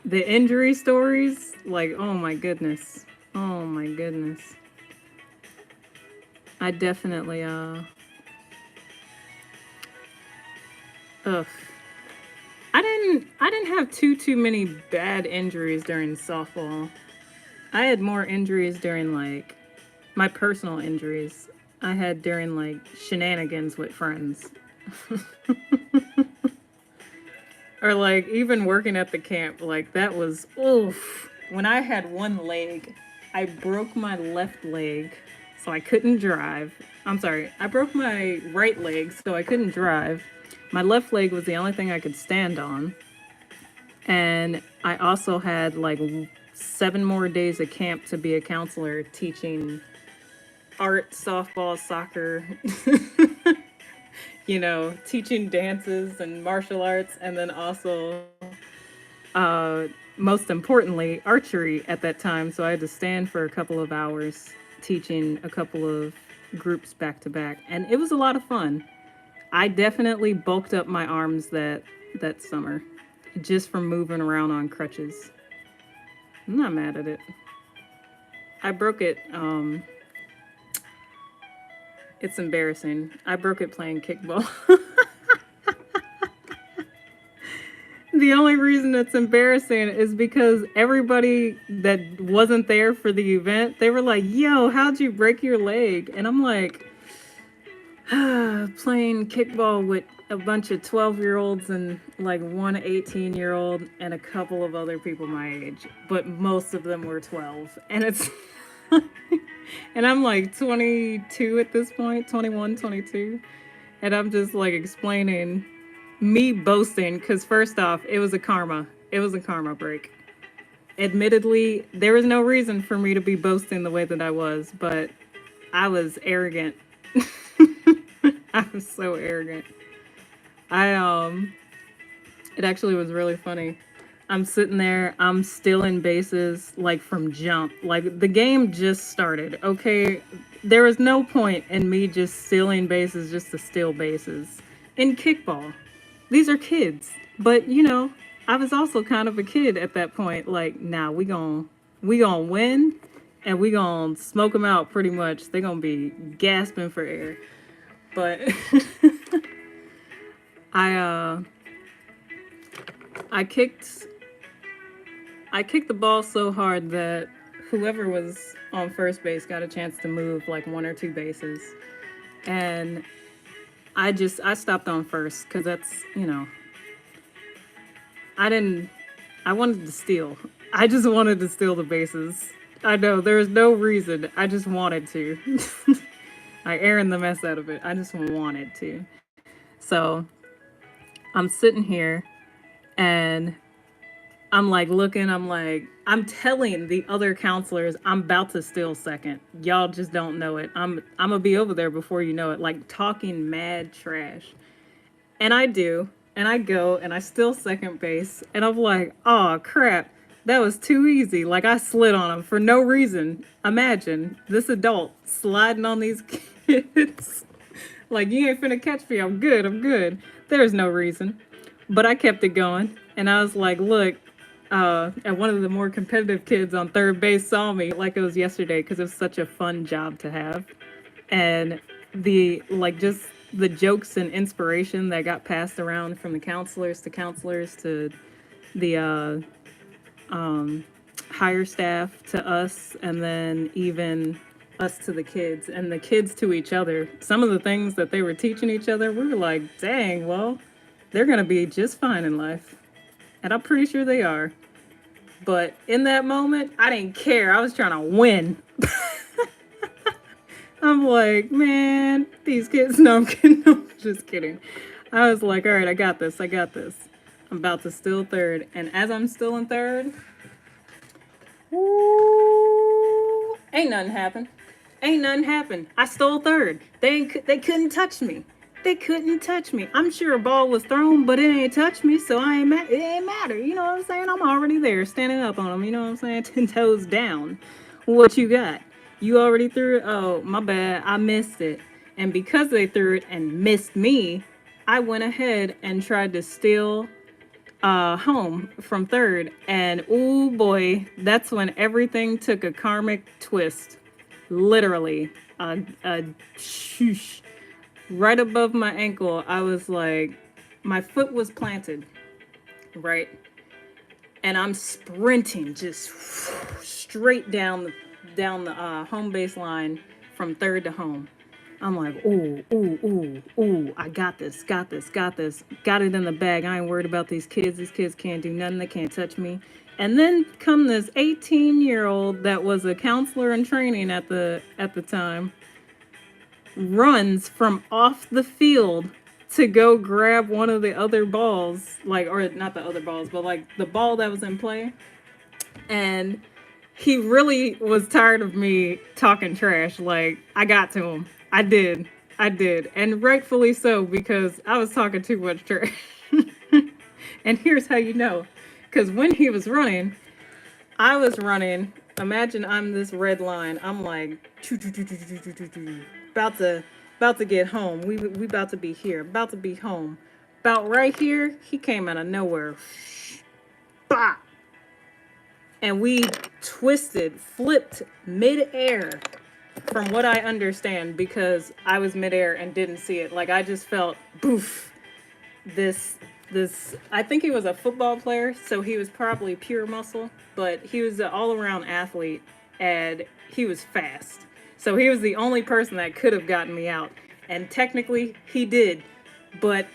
the injury stories, like, oh my goodness, oh my goodness. I definitely ugh. I didn't have too many bad injuries during softball. I had more injuries during like my personal injuries. I had during like shenanigans with friends. Or like even working at the camp, like that was oof. When I had one leg, I broke my left leg, so I couldn't drive. I'm sorry, I broke my right leg, so I couldn't drive. My left leg was the only thing I could stand on. And I also had like 7 more days of camp to be a counselor teaching art, softball, soccer, teaching dances and martial arts, and then also, uh, most importantly, archery at that time. So I had to stand for a couple of hours teaching a couple of groups back to back, and it was a lot of fun. I definitely bulked up my arms that summer just from moving around on crutches. I'm not mad at it. I broke it. It's embarrassing. I broke it playing kickball. The only reason it's embarrassing is because everybody that wasn't there for the event, they were like, yo, how'd you break your leg? And I'm like, playing kickball with a bunch of 12-year-olds and like one 18-year-old and a couple of other people my age, but most of them were 12. And it's, and I'm like 22 at this point, 21, 22. And I'm just like explaining me boasting because first off, it was a karma break. Admittedly, there was no reason for me to be boasting the way that I was, but I was arrogant. I was so arrogant. I it actually was really funny. I'm sitting there, I'm stealing bases like from jump. Like the game just started. Okay, there was no point in me just stealing bases just to steal bases. In kickball, these are kids. But I was also kind of a kid at that point. Like, nah, we gonna win, and we gonna smoke them out pretty much. They gonna be gasping for air. But I I kicked I kicked the ball so hard that whoever was on first base got a chance to move like 1 or 2 bases. And I stopped on first cuz that's. I didn't I wanted to steal. I just wanted to steal the bases. I know there was no reason. I just wanted to. I airing the mess out of it. I just wanted to. So, I'm sitting here and I'm like looking, I'm telling the other counselors I'm about to steal second. Y'all just don't know it. I'm gonna be over there before you know it, like talking mad trash. And I do, and I go and I steal second base, and I'm like, oh crap, that was too easy. Like I slid on them for no reason. Imagine this adult sliding on these kids. Like, you ain't finna catch me. I'm good. I'm good. There's no reason. But I kept it going. And I was like, look, and one of the more competitive kids on third base saw me like it was yesterday because it was such a fun job to have. And just the jokes and inspiration that got passed around from the counselors to the higher staff to us, and then even us to the kids and the kids to each other. Some of the things that they were teaching each other, we were like, dang, well, they're going to be just fine in life. And I'm pretty sure they are. But in that moment, I didn't care. I was trying to win. I'm like, man, these kids, no, I'm kidding. No, I'm just kidding. I was like, all right, I got this. I'm about to steal third. And as I'm still in third, ooh, ain't nothing happened. I stole third. They couldn't touch me. They couldn't touch me. I'm sure a ball was thrown, but it ain't touched me, so it ain't matter. You know what I'm saying? I'm already there, standing up on them. You know what I'm saying? 10 toes down. What you got? You already threw it? Oh, my bad. I missed it. And because they threw it and missed me, I went ahead and tried to steal home from third. And oh boy, that's when everything took a karmic twist. Literally. A shoosh. Right above my ankle, I was like, my foot was planted, right? And I'm sprinting just straight down the home base line from third to home. I'm like, ooh, ooh, ooh, ooh, I got this, got this, got this. Got it in the bag. I ain't worried about these kids. These kids can't do nothing. They can't touch me. And then come this 18-year-old that was a counselor in training at the time, runs from off the field to go grab one of the other balls, like, or not the other balls, but like the ball that was in play. And he really was tired of me talking trash. Like, I got to him. I did. And rightfully so, because I was talking too much trash. And here's how you know. Because when he was running, I was running. Imagine I'm this red line. I'm like, about to get home. We about to be here. About to be home. About right here, he came out of nowhere. Bah! And we flipped midair, from what I understand, because I was midair and didn't see it. Like, I just felt, boof, this, I think he was a football player, so he was probably pure muscle, but he was an all-around athlete, and he was fast. So he was the only person that could have gotten me out. And technically, he did, but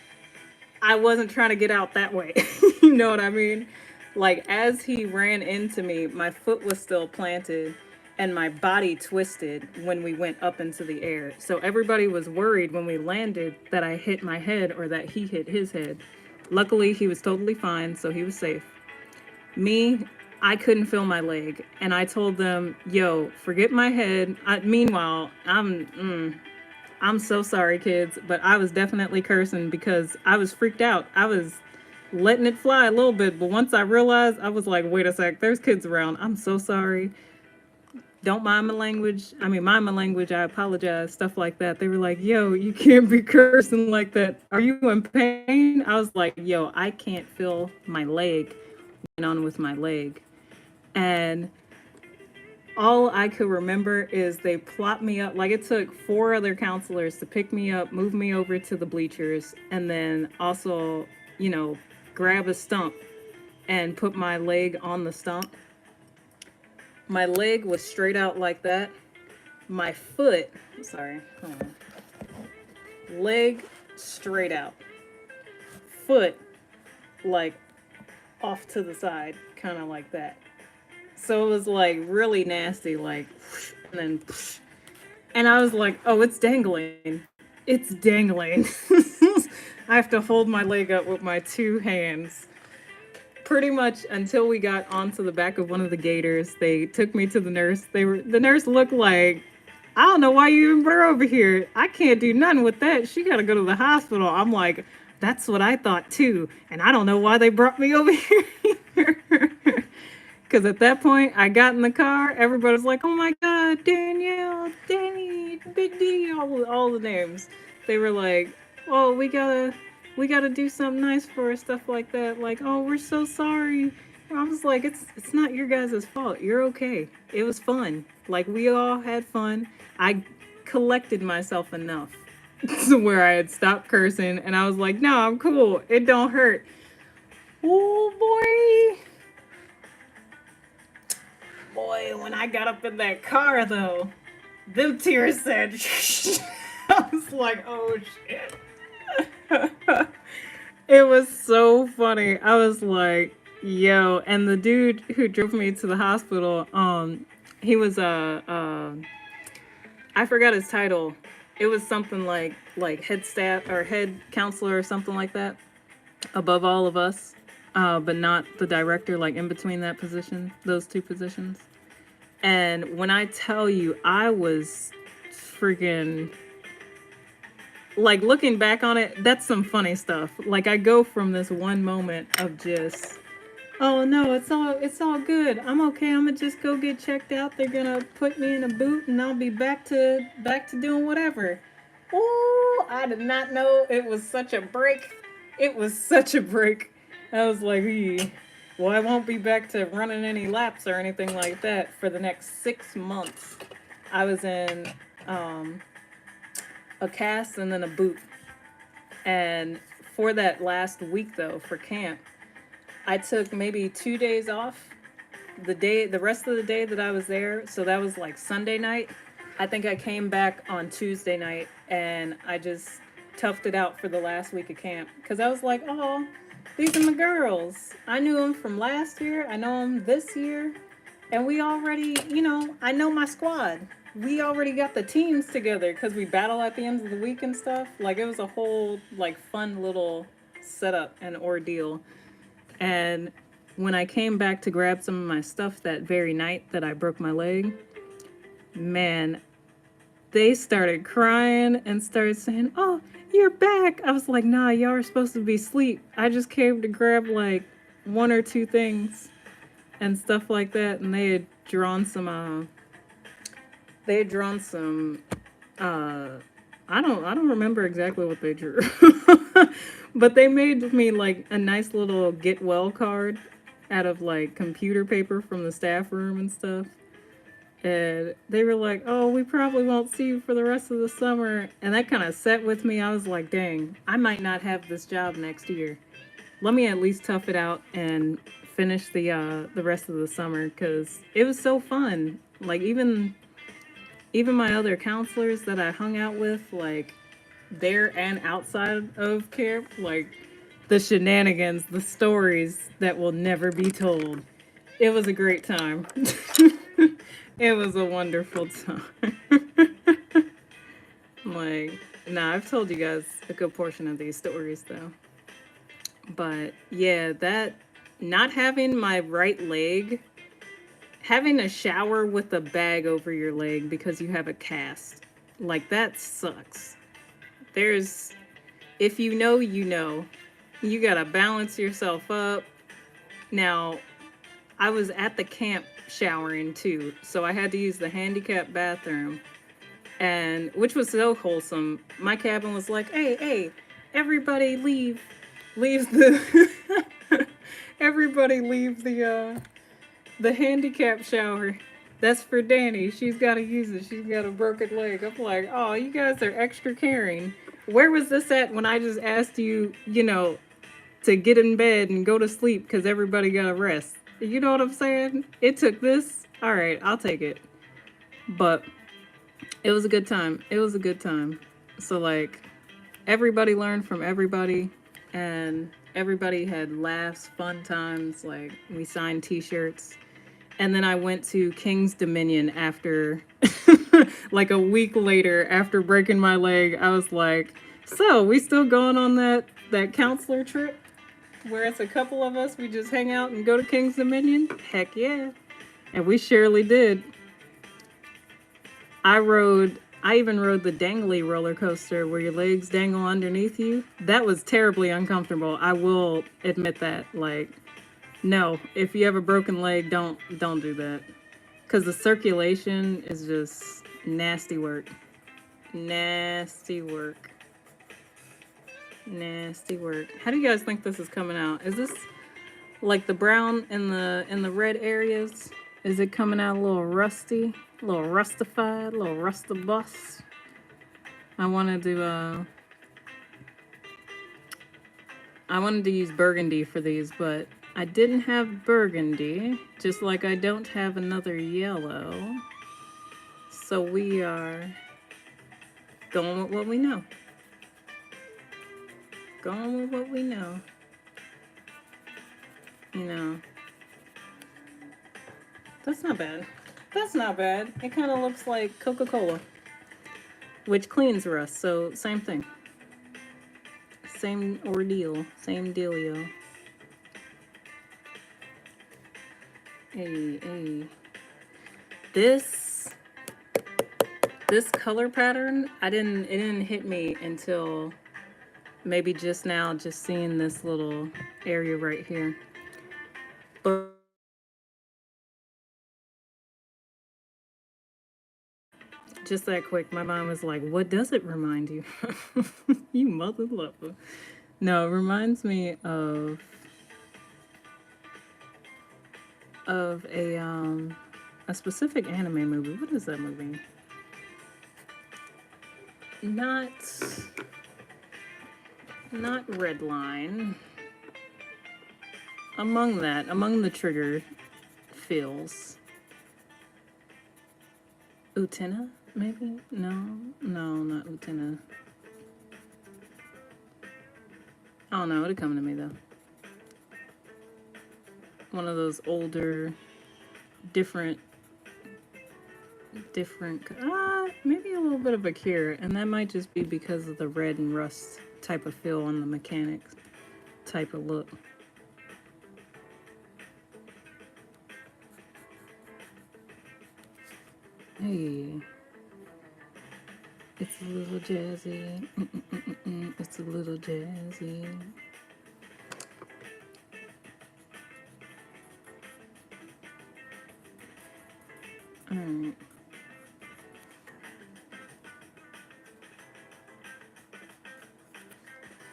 I wasn't trying to get out that way. You know what I mean? Like, as he ran into me, my foot was still planted and my body twisted when we went up into the air. So everybody was worried when we landed that I hit my head or that he hit his head. Luckily, he was totally fine, so he was safe. Me, I couldn't feel my leg, and I told them, yo, forget my head. Meanwhile, I'm so sorry, kids, but I was definitely cursing because I was freaked out. I was letting it fly a little bit, but once I realized, I was like, wait a sec, there's kids around. I'm so sorry. Don't mind my language. Mind my language. I apologize. Stuff like that. They were like, yo, you can't be cursing like that. Are you in pain? I was like, yo, I can't feel my leg. Went on with my leg. And all I could remember is they plopped me up. Like, it took 4 other counselors to pick me up, move me over to the bleachers, and then also, grab a stump and put my leg on the stump. My leg was straight out like that. My foot, hold on. Leg straight out. Foot, like, off to the side, kind of like that. So it was like really nasty, like, and then, and I was like, oh, it's dangling. It's dangling. I have to hold my leg up with my 2 hands. Pretty much until we got onto the back of one of the gators. They took me to the nurse. The nurse looked like, I don't know why you even brought her over here. I can't do nothing with that. She got to go to the hospital. I'm like, that's what I thought too. And I don't know why they brought me over here either. Because at that point, I got in the car. Everybody was like, oh my God, Danielle, Danny, Big D, all the names. They were like, oh, we gotta do something nice for her, stuff like that. Like, oh, we're so sorry. And I was like, it's not your guys' fault. You're okay. It was fun. Like, we all had fun. I collected myself enough to where I had stopped cursing, and I was like, no, I'm cool. It don't hurt. Oh, boy. Boy, when I got up in that car, though, them tears said, I was like, oh, shit. It was so funny. I was like, yo, and the dude who drove me to the hospital, he was I forgot his title. It was something like head staff or head counselor or something like that, above all of us, but not the director, like in between that position, those 2 positions. And when I tell you, I was freaking like looking back on it, that's some funny stuff. Like I go from this one moment of just, oh no, it's all good. I'm okay. I'm gonna just go get checked out. They're gonna put me in a boot and I'll be back to doing whatever. Oh, I did not know it was such a break. It was such a break. I was like, well, I won't be back to running any laps or anything like that for the next 6 months. I was in um, a cast and then a boot. And for that last week, though, for camp, I took maybe 2 days off. The rest of the day that I was there, so that was like Sunday night. I think I came back on Tuesday night and I just toughed it out for the last week of camp because I was like, oh, these are my girls. I knew them from last year. I know them this year. And we already, I know my squad. We already got the teams together because we battle at the end of the week and stuff. Like, it was a whole, like, fun little setup and ordeal. And when I came back to grab some of my stuff that very night that I broke my leg, man, they started crying and started saying, oh, you're back. I was like, nah, y'all are supposed to be asleep. I just came to grab, like, one or two things and stuff like that. And they had drawn some, I don't remember exactly what they drew. But they made me like a nice little get well card out of like computer paper from the staff room and stuff. And they were like, oh, we probably won't see you for the rest of the summer. And that kind of set with me. I was like, dang, I might not have this job next year. Let me at least tough it out and finish the rest of the summer because it was so fun. Like even my other counselors that I hung out with, like there and outside of camp, like the shenanigans, the stories that will never be told. It was a great time. It was a wonderful time. Like, nah, I've told you guys a good portion of these stories though. But yeah, that not having my right leg, having a shower with a bag over your leg because you have a cast, like that sucks. There's, if you know, you know. You gotta balance yourself up. Now, I was at the camp showering too, so I had to use the handicap bathroom, and which was so wholesome. My cabin was like, hey, everybody leave the everybody leave the handicap shower. That's for Danny. She's got to use it. She's got a broken leg. I'm like, oh, you guys are extra caring. Where was this at when I just asked you, to get in bed and go to sleep because everybody got to rest? You know what I'm saying? It took this. All right, I'll take it. But it was a good time. It was a good time. So, like, everybody learned from everybody, and everybody had laughs, fun times. Like, we signed t-shirts. And then I went to King's Dominion after, like a week later, after breaking my leg. I was like, so we still going on that counselor trip where it's a couple of us, we just hang out and go to King's Dominion? Heck yeah. And we surely did. I even rode the dangly roller coaster where your legs dangle underneath you. That was terribly uncomfortable. I will admit that. Like, no, if you have a broken leg, don't do that. Because the circulation is just nasty work. Nasty work. Nasty work. How do you guys think this is coming out? Is this like the brown in the red areas? Is it coming out a little rusty? A little rustified? A little rustabus? I wanted to use burgundy for these, but I didn't have burgundy, just like I don't have another yellow. So we are going with what we know. Going with what we know. That's not bad. That's not bad. It kind of looks like Coca-Cola, which cleans rust, so same thing. Same ordeal, same dealio. Hey. This this color pattern, it didn't hit me until maybe just now, just seeing this little area right here. But just that quick, my mind was like, what does it remind you of? You mother lover. No, it reminds me of a specific anime movie. What is that movie? Not Redline. Among the trigger feels. Utena, maybe? No, not Utena. I don't know, it'll come to me though. One of those older, different, maybe a little bit of a cure, and that might just be because of the red and rust type of feel on the mechanics type of look. Hey, it's a little jazzy. It's a little jazzy. All right.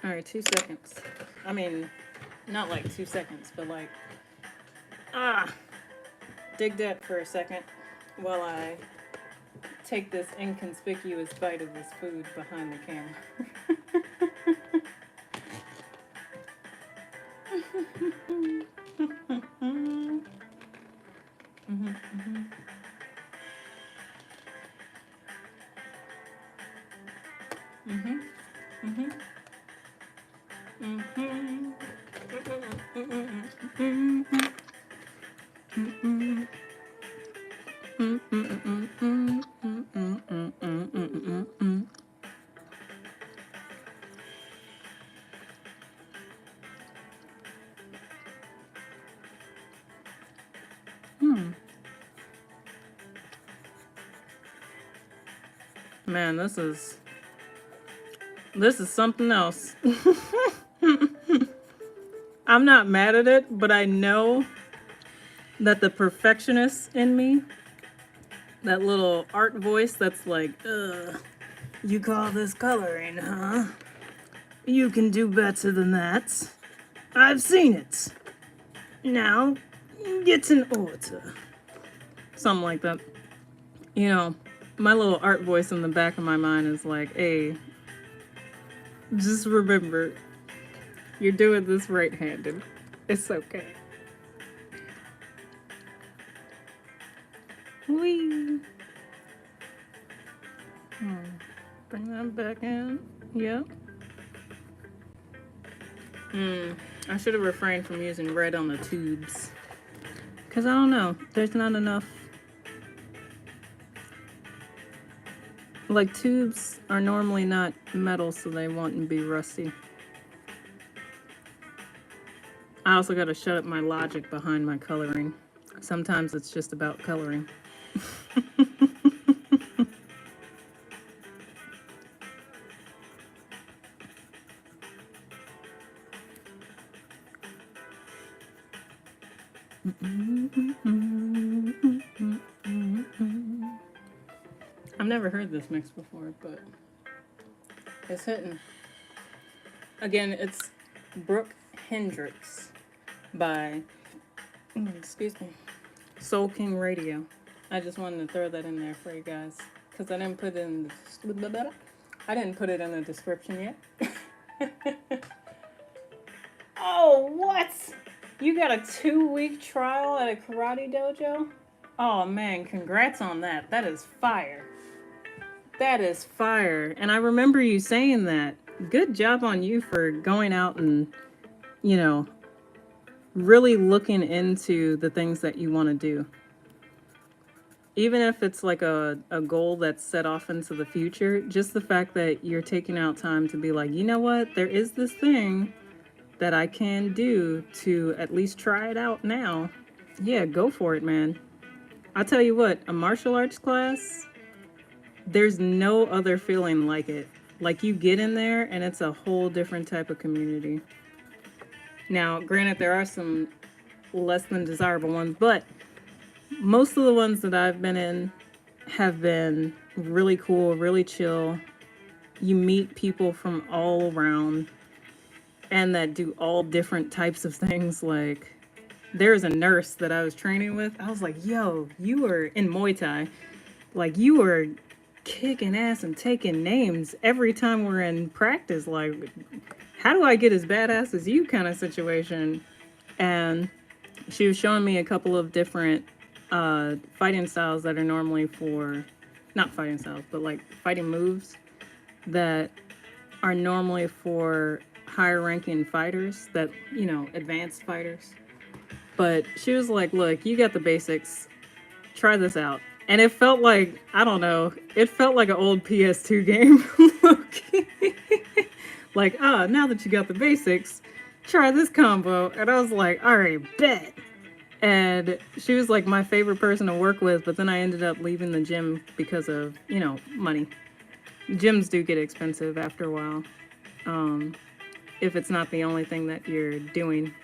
All right, 2 seconds. I mean, not like 2 seconds, but like, dig that for a second while I take this inconspicuous bite of this food behind the camera. Man, this is something else. I'm not mad at it, but I know that the perfectionist in me, that little art voice that's like, you call this coloring, huh? You can do better than that. I've seen it. Now, get in order. Something like that. You know, my little art voice in the back of my mind is like, hey, just remember, you're doing this right-handed. It's okay. Whee! Bring that back in. Yep. I should have refrained from using red on the tubes. Because I don't know. There's not enough. Like, tubes are normally not metal, so they won't be rusty. I also gotta shut up my logic behind my coloring. Sometimes it's just about coloring. I've never heard this mix before, but it's hitting. Again, it's Brook Hendrix by, excuse me, Soul King Radio. I just wanted to throw that in there for you guys because I didn't put it in the description yet. Oh, what? You got a 2-week trial at a karate dojo? Oh man, congrats on that. That is fire. That is fire. And I remember you saying that. Good job on you for going out and, you know, really looking into the things that you want to do. Even if it's like a goal that's set off into the future, just the fact that you're taking out time to be like, you know what, there is this thing that I can do to at least try it out now. Yeah, go for it, man. I'll tell you what, a martial arts class there's no other feeling like it. Like you get in there and it's a whole different type of community. Now, granted, there are some less than desirable ones, but most of the ones that I've been in have been really cool, really chill. You meet people from all around and that do all different types of things. Like, there's a nurse that I was training with. I was like, yo, you were in Muay Thai. Like, you were kicking ass and taking names every time we're in practice. Like, how do I get as badass as you kind of situation? And she was showing me a couple of different fighting styles that are normally for, not fighting styles, but like fighting moves that are normally for higher ranking fighters, that, you know, advanced fighters. But she was like, look, you got the basics, try this out. And it felt like, I don't know, it felt like an old PS2 game. Like, now that you got the basics, try this combo. And I was like, all right, bet. And she was like my favorite person to work with, but then I ended up leaving the gym because of, you know, money. Gyms do get expensive after a while, if it's not the only thing that you're doing.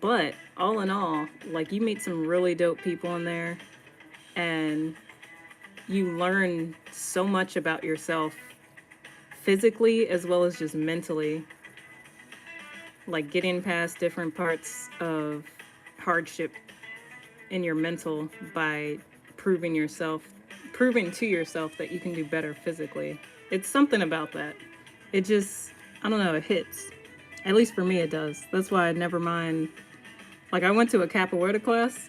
But all in all, like, you meet some really dope people in there, and you learn so much about yourself physically as well as just mentally. Like, getting past different parts of hardship in your mental by proving to yourself that you can do better physically. It's something about that. It just, I don't know, it hits. At least for me, it does. That's why I never mind. Like, I went to a capoeira class.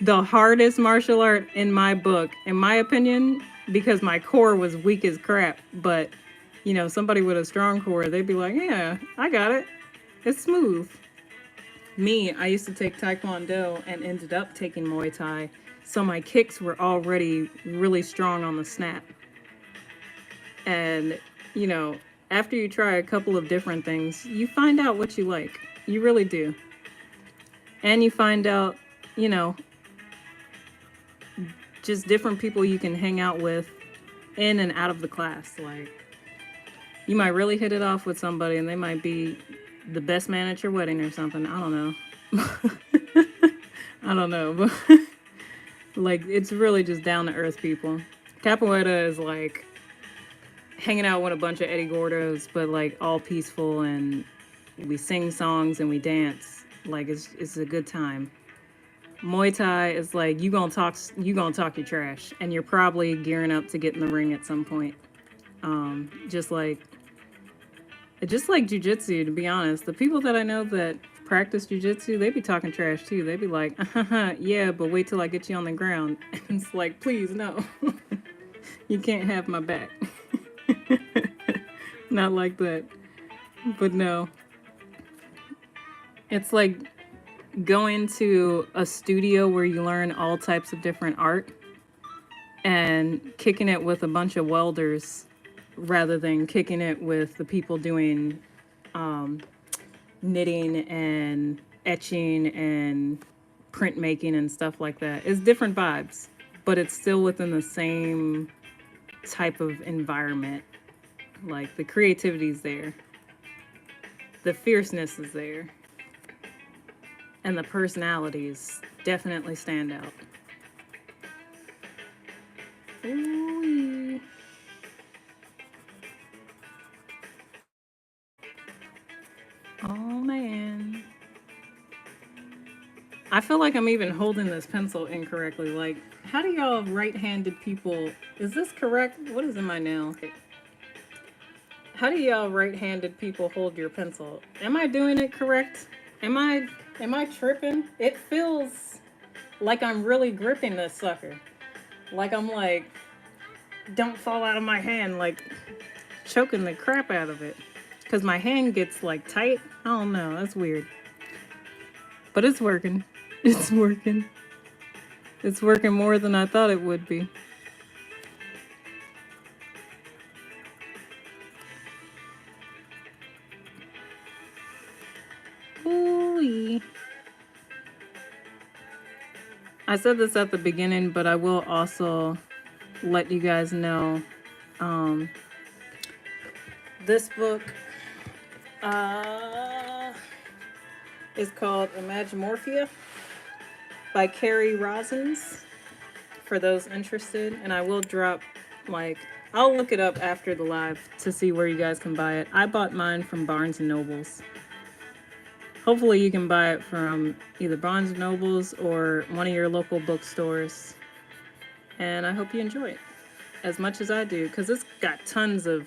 The hardest martial art in my book, in my opinion, because my core was weak as crap. But, you know, somebody with a strong core, they'd be like, yeah, I got it. It's smooth. Me, I used to take Taekwondo and ended up taking Muay Thai. So my kicks were already really strong on the snap. And, you know, after you try a couple of different things, you find out what you like. You really do. And you find out, you know, just different people you can hang out with in and out of the class. Like, you might really hit it off with somebody and they might be the best man at your wedding or something. I don't know. I don't know. But like, it's really just down to earth people. Capoeira is like hanging out with a bunch of Eddie Gordos, but like all peaceful, and we sing songs and we dance. Like, it's a good time. Muay Thai is like, you gonna talk your trash, and you're probably gearing up to get in the ring at some point. Just like jujitsu, to be honest. The people that I know that practice jujitsu, they be talking trash too. They be like, yeah, but wait till I get you on the ground. And it's like, please, no. You can't have my back. Not like that. But no. It's like going to a studio where you learn all types of different art and kicking it with a bunch of welders rather than kicking it with the people doing knitting and etching and printmaking and stuff like that. It's different vibes, but it's still within the same type of environment. Like, the creativity's there, the fierceness is there, and the personalities definitely stand out. Ooh. Oh man. I feel like I'm even holding this pencil incorrectly. Like, how do y'all right-handed people, is this correct? What is in my nail? How do y'all right-handed people hold your pencil? Am I doing it correct? Am I tripping? It feels like I'm really gripping this sucker. Like, I'm like, don't fall out of my hand, like choking the crap out of it. Because my hand gets like tight. I don't know, that's weird. But it's working. It's working. It's working more than I thought it would be. Ooh-wee. I I said this at the beginning, but I will also let you guys know this book is called Imagimorphia by Carrie Rosens, for those interested. And I will drop, like, I'll look it up after the live to see where you guys can buy it. I bought mine from Barnes & Nobles. Hopefully you can buy it from either Barnes & Nobles or one of your local bookstores. And I hope you enjoy it as much as I do, because it's got tons of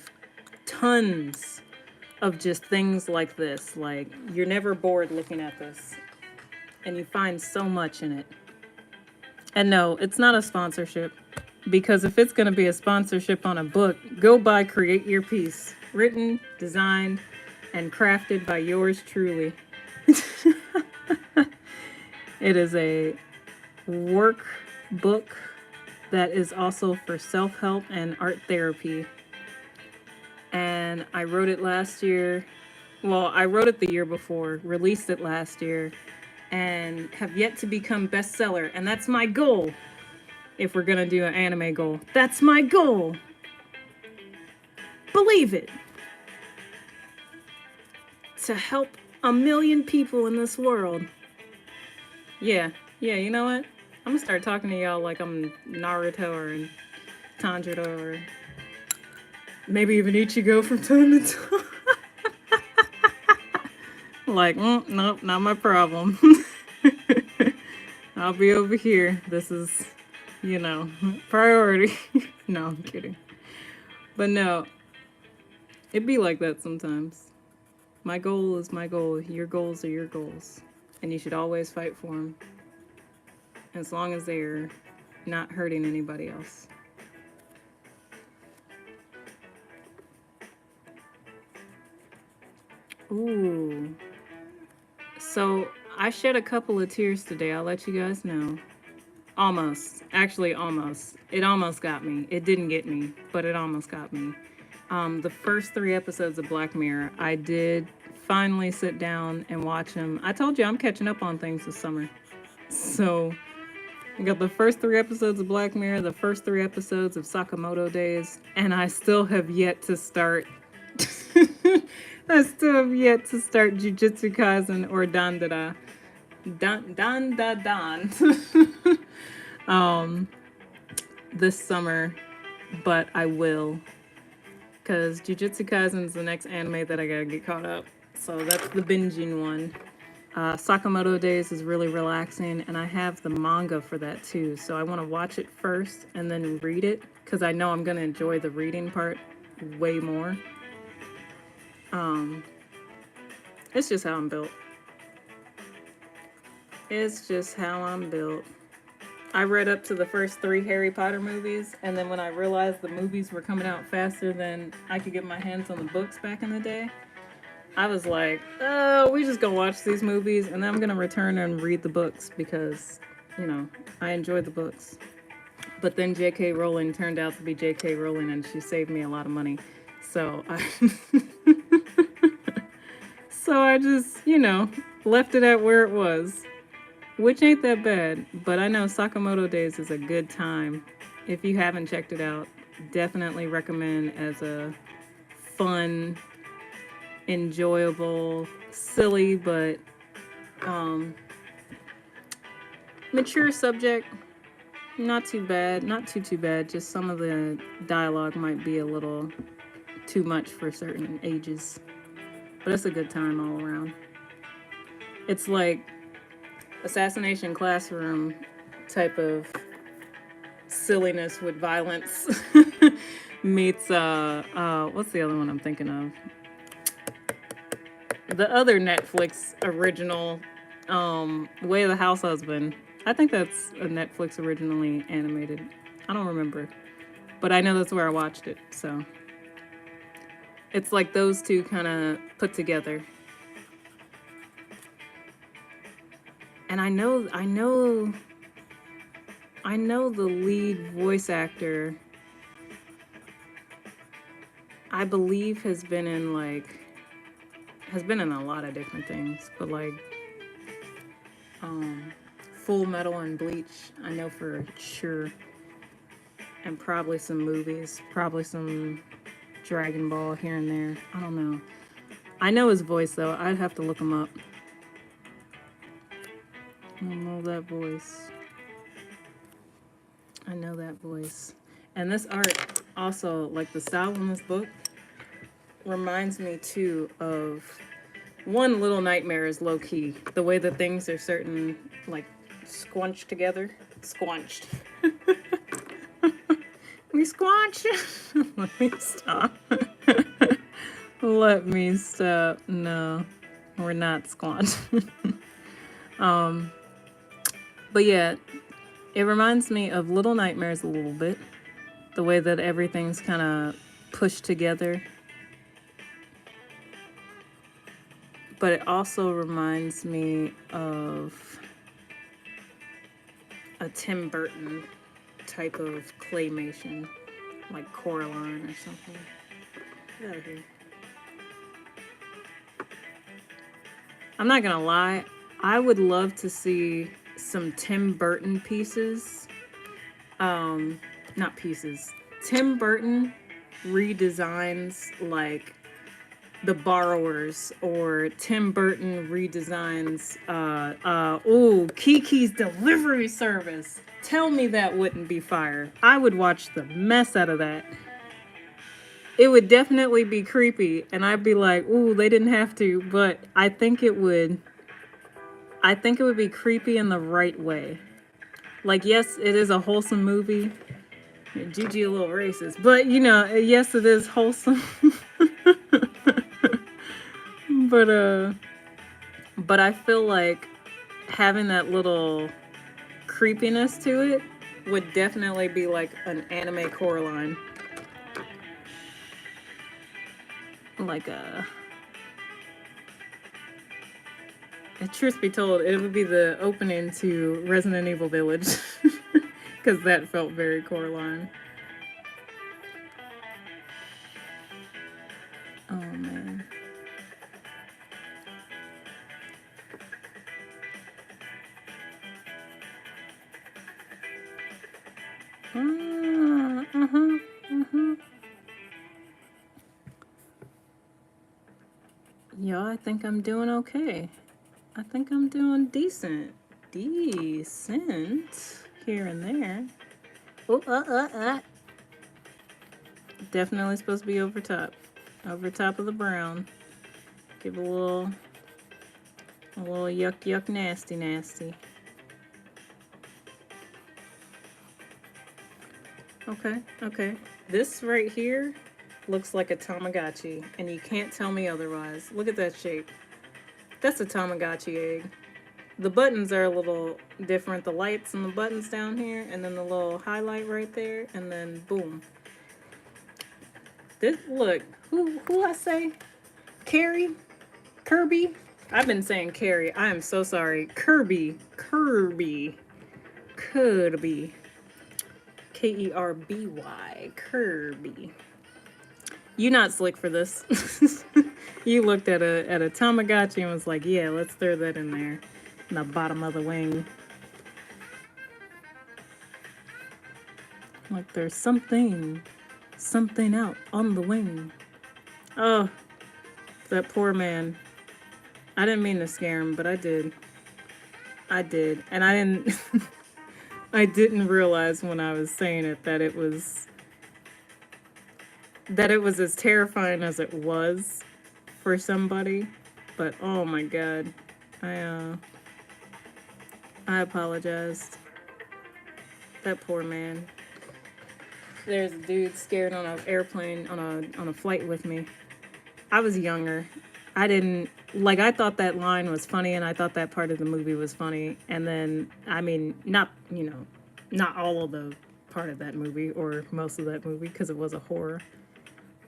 just things like this. Like, you're never bored looking at this. And you find so much in it. And no, it's not a sponsorship. Because if it's going to be a sponsorship on a book, go buy Create Your Piece. Written, designed, and crafted by yours truly. It is a workbook that is also for self-help and art therapy. And I wrote it last year. Well, I wrote it the year before, released it last year, and have yet to become bestseller. And that's my goal. If we're gonna do an anime goal, that's my goal. Believe it. To help 1 million people in this world. Yeah, you know what? I'm gonna start talking to y'all like I'm Naruto or Tanjiro or maybe even Ichigo from time to time. Like, nope, not my problem. I'll be over here. This is, priority. No, I'm kidding. But no, it be like that sometimes. My goal is my goal. Your goals are your goals. And you should always fight for them. As long as they're not hurting anybody else. Ooh. So I shed a couple of tears today. I'll let you guys know. Almost. Actually, almost. It almost got me. It didn't get me, but it almost got me. The first 3 episodes of Black Mirror, I did finally sit down and watch them. I told you I'm catching up on things this summer. So I got the first 3 episodes of Black Mirror, the first 3 episodes of Sakamoto Days, and I still have yet to start. I still have yet to start Jujutsu Kaisen or Dandara. This summer, but I will. Because Jujutsu Kaisen is the next anime that I gotta get caught up. So that's the binging one. Sakamoto Days is really relaxing, and I have the manga for that too. So I want to watch it first and then read it, because I know I'm going to enjoy the reading part way more. It's just how I'm built. It's just how I'm built. I read up to the first 3 Harry Potter movies, and then when I realized the movies were coming out faster than I could get my hands on the books back in the day, I was like, oh, we just gonna watch these movies, and then I'm gonna return and read the books because, I enjoy the books. But then J.K. Rowling turned out to be J.K. Rowling, and she saved me a lot of money. So I just, left it at where it was, which ain't that bad. But I know Sakamoto Days is a good time. If you haven't checked it out, definitely recommend as a fun, enjoyable, silly, but mature subject. Not too bad, not too bad. Just some of the dialogue might be a little too much for certain ages, but it's a good time all around. It's like Assassination Classroom type of silliness with violence meets what's the other one I'm thinking of? The other Netflix original, Way of the House Husband. I think that's a Netflix originally animated. I don't remember. But I know that's where I watched it, so. It's like those two kind of put together. And I know the lead voice actor, I believe has been in a lot of different things, but like Full Metal and Bleach, I know for sure. And probably some movies, probably some Dragon Ball here and there. I don't know. I know his voice though. I'd have to look him up. I know that voice. I know that voice. And this art also, like the style in this book, reminds me too of one Little Nightmares, low key. The way that things are certain, like squunched together. Squunched. We squanched. Let me stop. Let me stop. No, we're not squanched. But yeah, it reminds me of Little Nightmares a little bit. The way that everything's kind of pushed together. But it also reminds me of a Tim Burton type of claymation, like Coraline or something. Get out of here. I'm not gonna lie, I would love to see some Tim Burton pieces. Not pieces. Tim Burton redesigns like The Borrowers, or Tim Burton redesigns Kiki's Delivery Service. Tell me that wouldn't be fire. I would watch the mess out of that. It would definitely be creepy, and I'd be like, ooh, they didn't have to, but I think it would be creepy in the right way. Like, yes, it is a wholesome movie. Gigi a little racist, but you know, yes, it is wholesome. But I feel like having that little creepiness to it would definitely be like an anime Coraline. Like truth be told, it would be the opening to Resident Evil Village. Because that felt very Coraline. Oh man. Yo, I think I'm doing okay. I think I'm doing decent. Decent. Here and there. Oh, Definitely supposed to be over top. Over top of the brown. Give a little yuck nasty. Okay. This right here looks like a Tamagotchi, and you can't tell me otherwise. Look at that shape. That's a Tamagotchi egg. The buttons are a little different. The lights and the buttons down here, and then the little highlight right there, and then boom. This, look, who I say? Kirby? I've been saying Carrie. I am so sorry. Kirby. Kerby. Kerby. Kirby. You not slick for this. You looked at a Tamagotchi and was like, yeah, let's throw that in there. In the bottom of the wing. Like there's something out on the wing. Oh, that poor man. I didn't mean to scare him, but I did. And I didn't realize when I was saying it that it was as terrifying as it was for somebody. But oh my god. I apologized. That poor man. There's a dude scared on an airplane on a flight with me. I was younger. I thought that line was funny, and I thought that part of the movie was funny. And then, I mean, not all of the part of that movie or most of that movie, because it was a horror.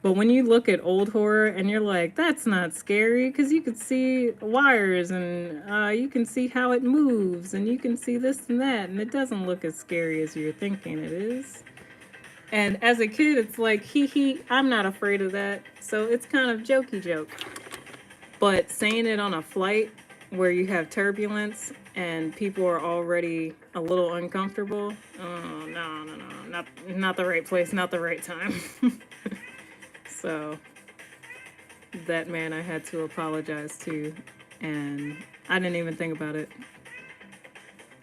But when you look at old horror and you're like, that's not scary, because you could see wires and you can see how it moves and you can see this and that, and it doesn't look as scary as you're thinking it is. And as a kid, it's like, I'm not afraid of that. So it's kind of jokey joke. But saying it on a flight where you have turbulence and people are already a little uncomfortable. Oh, no, not the right place, not the right time. So that man I had to apologize to, and I didn't even think about it.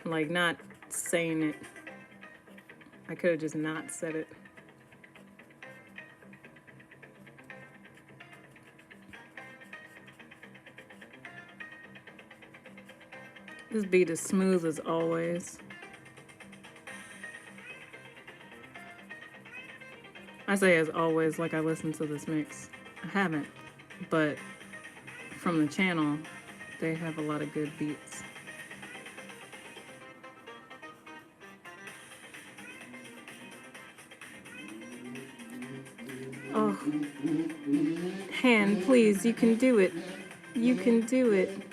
Like, not saying it. I could have just not said it. This beat is smooth as always. I say as always like I listen to this mix. I haven't, but from the channel, they have a lot of good beats. Oh, hand, please, you can do it. You can do it.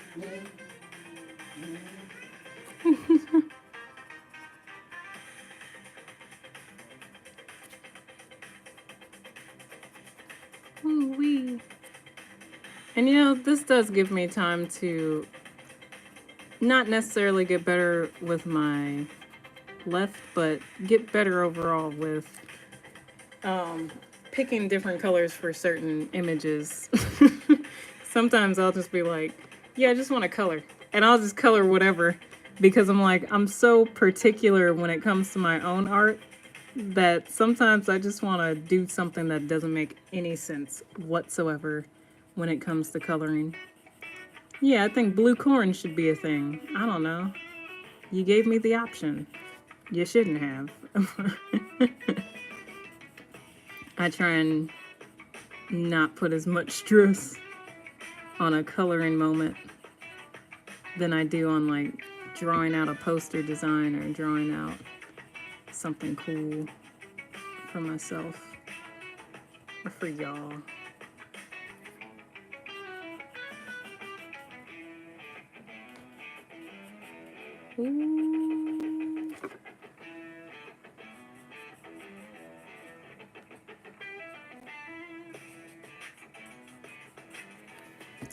Ooh-wee. And you know, this does give me time to not necessarily get better with my left, but get better overall with picking different colors for certain images. Sometimes I'll just be like, yeah, I just want to color. And I'll just color whatever because I'm like, I'm so particular when it comes to my own art that sometimes I just want to do something that doesn't make any sense whatsoever when it comes to coloring. Yeah, I think blue corn should be a thing. I don't know. You gave me the option. You shouldn't have. I try and not put as much stress on a coloring moment than I do on like drawing out a poster design or drawing out something cool for myself or for y'all. Ooh.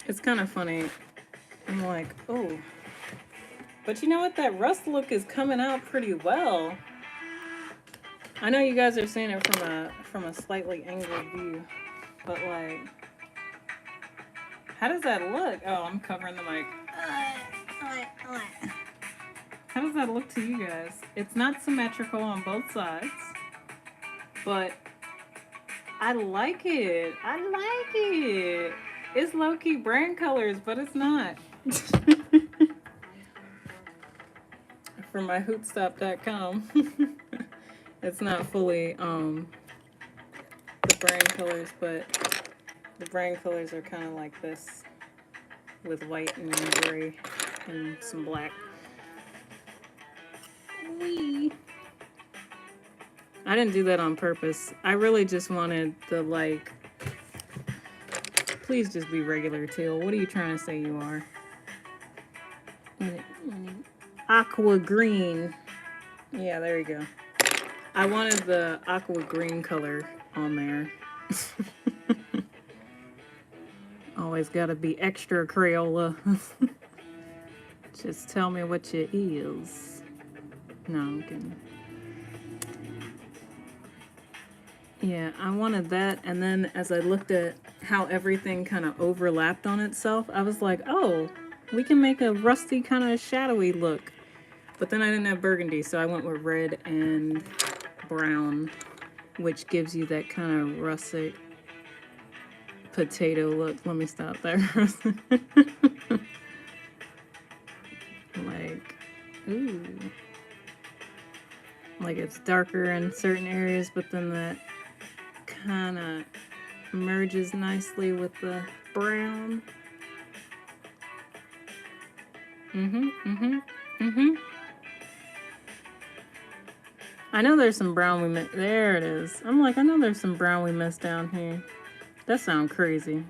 It's kind of funny. I'm like, oh, but you know what? That rust look is coming out pretty well. I know you guys are seeing it from a slightly angled view, but like, how does that look? Oh, I'm covering the mic. How does that look to you guys? It's not symmetrical on both sides, but I like it. I like it. It's low-key brand colors, but it's not. From my hootstop.com. It's not fully the brand colors, but the brand colors are kind of like this with white and gray and some black. Wee. I didn't do that on purpose. I really just wanted the like, please just be regular teal. What are you trying to say you are? Aqua green. Yeah, there you go. I wanted the aqua green color on there. Always gotta be extra Crayola. Just tell me what you is. No, I'm kidding. Yeah, I wanted that, and then as I looked at how everything kind of overlapped on itself, I was like, oh, we can make a rusty kind of shadowy look. But then I didn't have burgundy, so I went with red and brown, which gives you that kind of russet potato look. Let me stop there. Like, ooh. Like it's darker in certain areas, but then that kind of merges nicely with the brown. I know there's some brown we missed. There it is. I'm like, I know there's some brown we missed down here. That sounds crazy.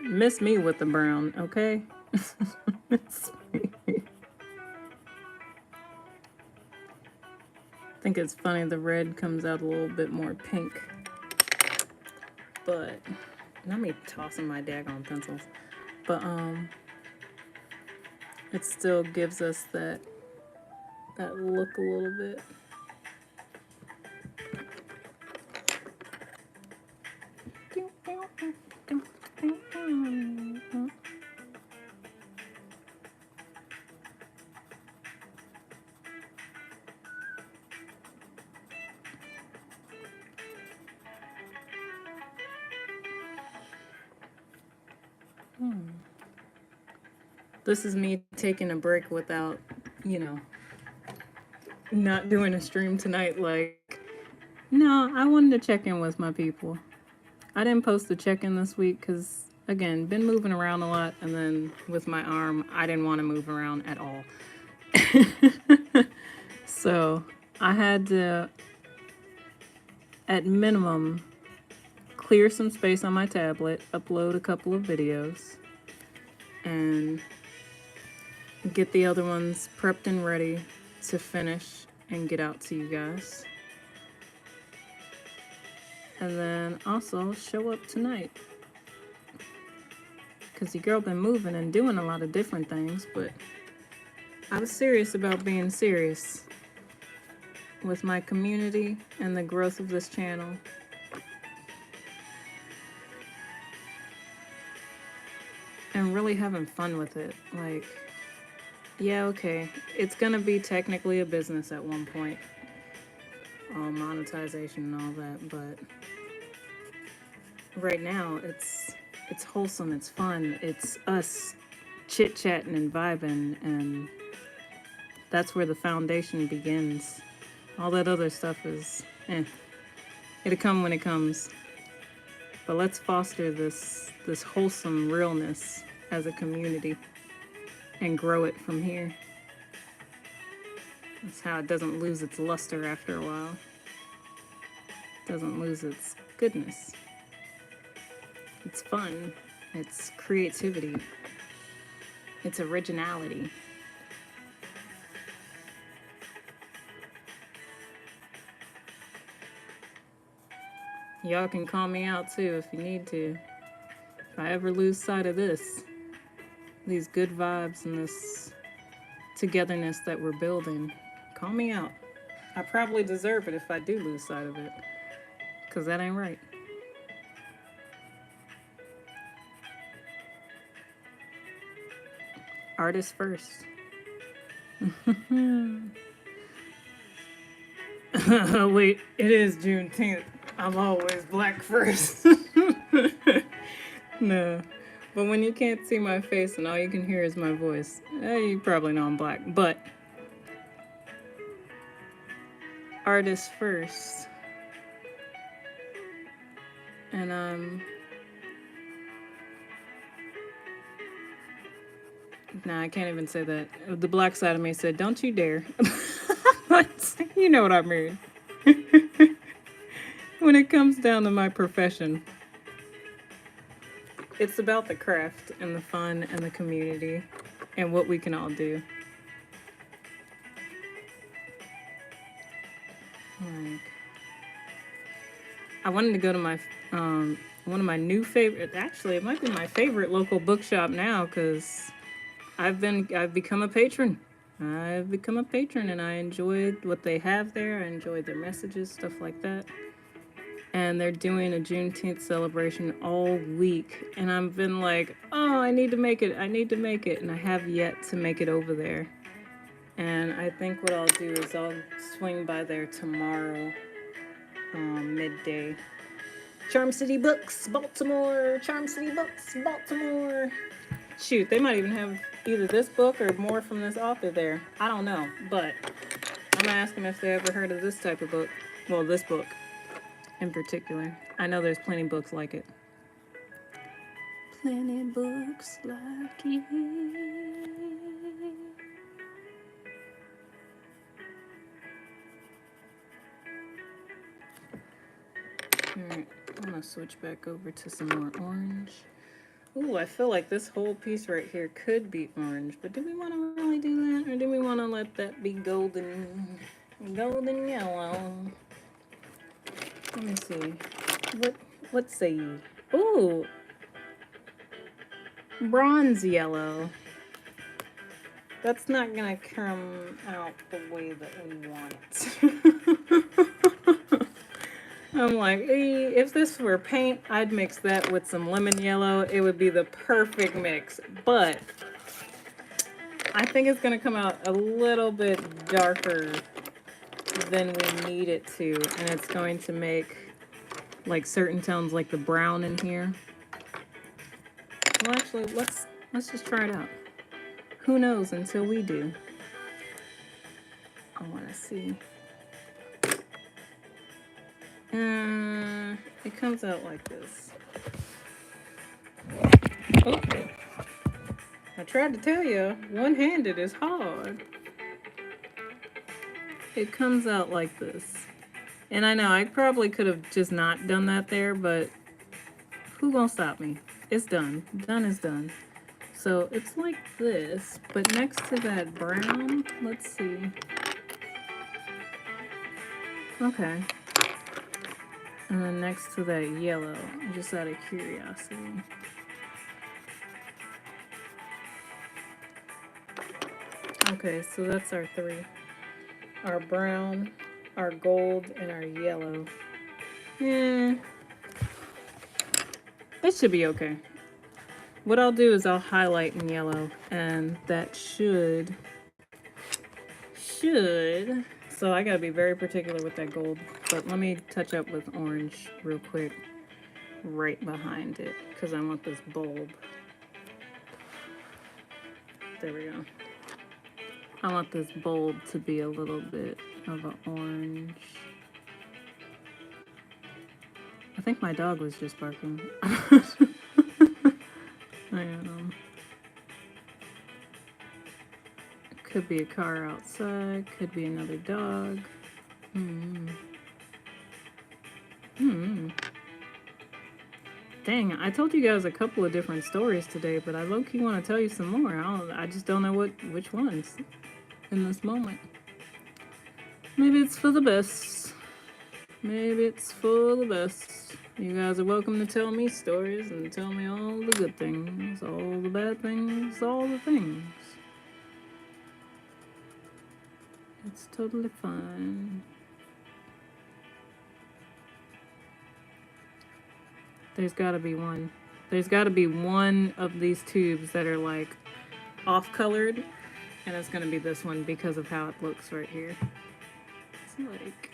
Miss me with the brown, okay? Miss me. I think it's funny the red comes out a little bit more pink. But, not me tossing my daggone pencils. But, it still gives us that look a little bit. This is me taking a break without, you know, not doing a stream tonight. Like, no, I wanted to check in with my people. I didn't post the check-in this week because, again, been moving around a lot, and then with my arm, I didn't want to move around at all. So I had to, at minimum, clear some space on my tablet, upload a couple of videos, and get the other ones prepped and ready to finish and get out to you guys. And then also show up tonight. Because your girl been moving and doing a lot of different things, but I was serious about being serious with my community and the growth of this channel. And really having fun with it. Like, yeah, okay, it's gonna be technically a business at one point. All monetization and all that, but right now it's wholesome, it's fun, it's us chit-chatting and vibing, and that's where the foundation begins. All that other stuff is, it'll come when it comes. But let's foster this wholesome realness as a community and grow it from here. That's how it doesn't lose its luster after a while. It doesn't lose its goodness. It's fun. It's creativity. It's originality. Y'all can call me out too if you need to. If I ever lose sight of this, these good vibes and this togetherness that we're building, call me out. I probably deserve it if I do lose sight of it, because that ain't right. Artist first. Wait, it is Juneteenth. I'm always black first. No. But when you can't see my face and all you can hear is my voice, you probably know I'm black. But artist first. And nah, I can't even say that. The black side of me said, don't you dare. You know what I mean. When it comes down to my profession, it's about the craft and the fun and the community and what we can all do. Like, I wanted to go to my one of my new favorite, actually it might be my favorite local bookshop now, because I've become a patron. I've become a patron and I enjoyed what they have there. I enjoyed their messages, stuff like that. And they're doing a Juneteenth celebration all week. And I've been like, oh, I need to make it. And I have yet to make it over there. And I think what I'll do is I'll swing by there tomorrow, midday. Charm City Books, Baltimore. Charm City Books, Baltimore. Shoot, they might even have either this book or more from this author there. I don't know, but I'm gonna ask them if they ever heard of this type of book. Well, this book in particular. I know there's plenty of books like it. Plenty of books like it. Alright, I'm gonna switch back over to some more orange. Ooh, I feel like this whole piece right here could be orange, but do we want to really do that? Or do we want to let that be golden yellow? Let me see. What say you? Ooh, bronze yellow. That's not gonna come out the way that we want it. I'm like, if this were paint, I'd mix that with some lemon yellow. It would be the perfect mix. But I think it's gonna come out a little bit darker than we need it to. And it's going to make like certain tones like the brown in here. Well, actually, let's just try it out. Who knows until we do. I want to see. It comes out like this. Oh, I tried to tell you, one-handed is hard. It comes out like this. And I know I probably could have just not done that there, but who gonna stop me? It's done. Done is done. So it's like this, but next to that brown, let's see. Okay. And then next to that yellow, just out of curiosity. Okay, so that's our three. Our brown, our gold, and our yellow. It should be okay. What I'll do is I'll highlight in yellow, and that should. So I gotta be very particular with that gold, but let me touch up with orange real quick right behind it, because I want this bulb. There we go. I want this bulb to be a little bit of an orange. I think my dog was just barking. Could be a car outside, could be another dog. Dang, I told you guys a couple of different stories today, but I low-key want to tell you some more. I just don't know which ones in this moment. Maybe it's for the best. Maybe it's for the best. You guys are welcome to tell me stories and tell me all the good things, all the bad things, all the things. It's totally fine. There's gotta be one. There's gotta be one of these tubes that are like off-colored, and it's gonna be this one because of how it looks right here. It's like...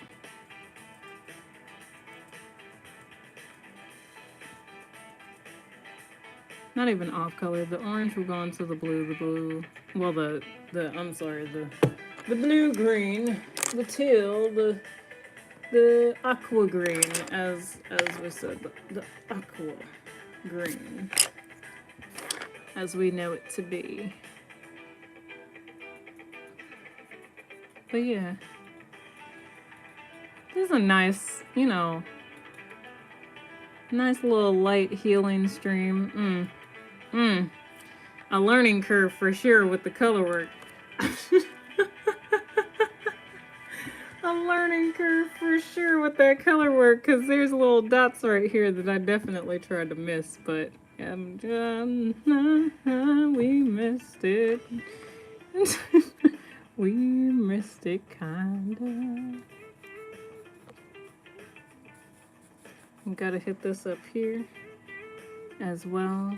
not even off-color. The orange will go into the blue, well, I'm sorry, the blue-green, the teal, the aqua green, as we said, the aqua green, as we know it to be. But yeah, this is a nice, you know, nice little light healing stream. A learning curve for sure with the color work. A learning curve for sure with that color work, because there's little dots right here that I definitely tried to miss, but we missed it. We missed it, kinda. Gotta hit this up here as well.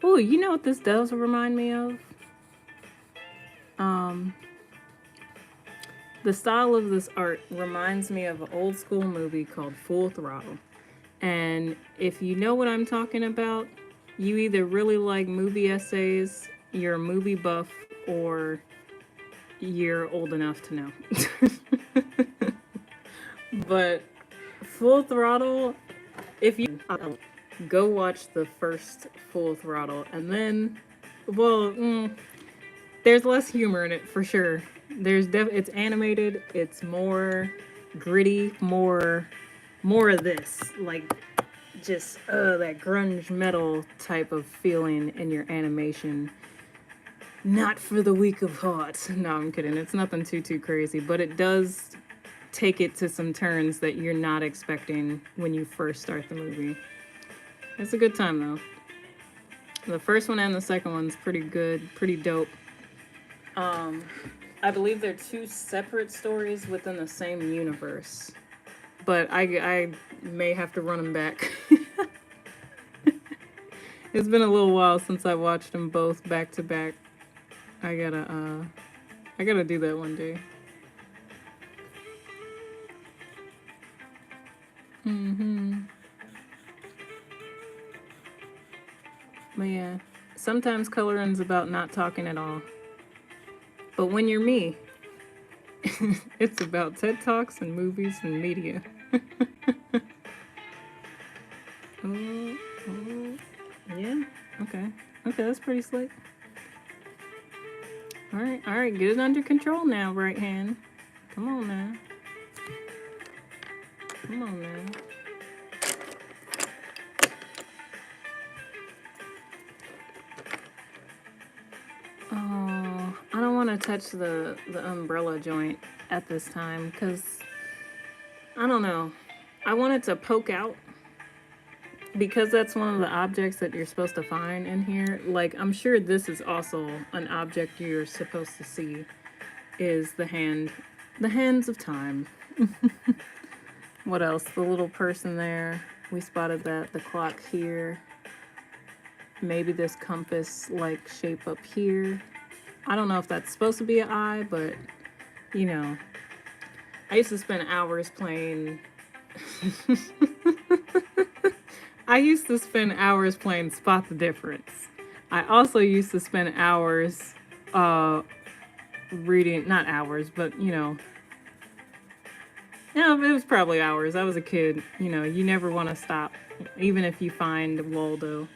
Oh, you know what this does remind me of? The style of this art reminds me of an old school movie called Full Throttle. And if you know what I'm talking about, you either really like movie essays, you're a movie buff, or you're old enough to know. But Full Throttle, if you go watch the first Full Throttle, and then, well, there's less humor in it for sure. It's animated, it's more gritty, more of this, like just that grunge metal type of feeling in your animation. Not for the weak of heart. No, I'm kidding. It's nothing too crazy, but it does take it to some turns that you're not expecting when you first start the movie. It's a good time though. The first one and the second one's pretty good, pretty dope. I believe they're two separate stories within the same universe. But I may have to run them back. It's been a little while since I watched them both back to back. I gotta do that one day. But yeah, sometimes coloring's about not talking at all. But when you're me, it's about TED Talks and movies and media. Oh, yeah, okay. Okay, that's pretty slick. Alright, get it under control now, right hand. Come on now. Come on now. Oh, I don't want to touch the umbrella joint at this time because, I don't know. I want it to poke out because that's one of the objects that you're supposed to find in here. Like, I'm sure this is also an object you're supposed to see, is the hands of time. What else? The little person there. We spotted that. The clock here. Maybe this compass-like shape up here. I don't know if that's supposed to be an eye, but, you know. I used to spend hours playing... I used to spend hours playing Spot the Difference. I also used to spend hours reading... Not hours, but, you know... No, it was probably hours. I was a kid. You know, you never want to stop. Even if you find Waldo,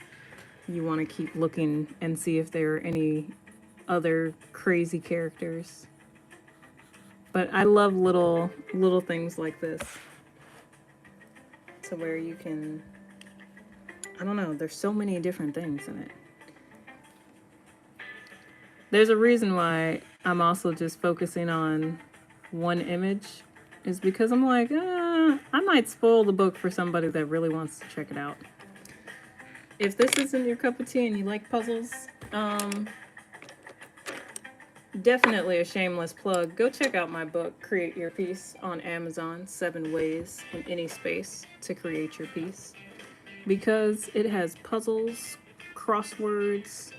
you want to keep looking and see if there are any other crazy characters. But I love little things like this. To where you can... I don't know. There's so many different things in it. There's a reason why I'm also just focusing on one image. Is because I'm like, I might spoil the book for somebody that really wants to check it out. If this isn't your cup of tea and you like puzzles, definitely a shameless plug. Go check out my book, Create Your Piece, on Amazon, 7 Ways in Any Space to Create Your Piece. Because it has puzzles, crosswords,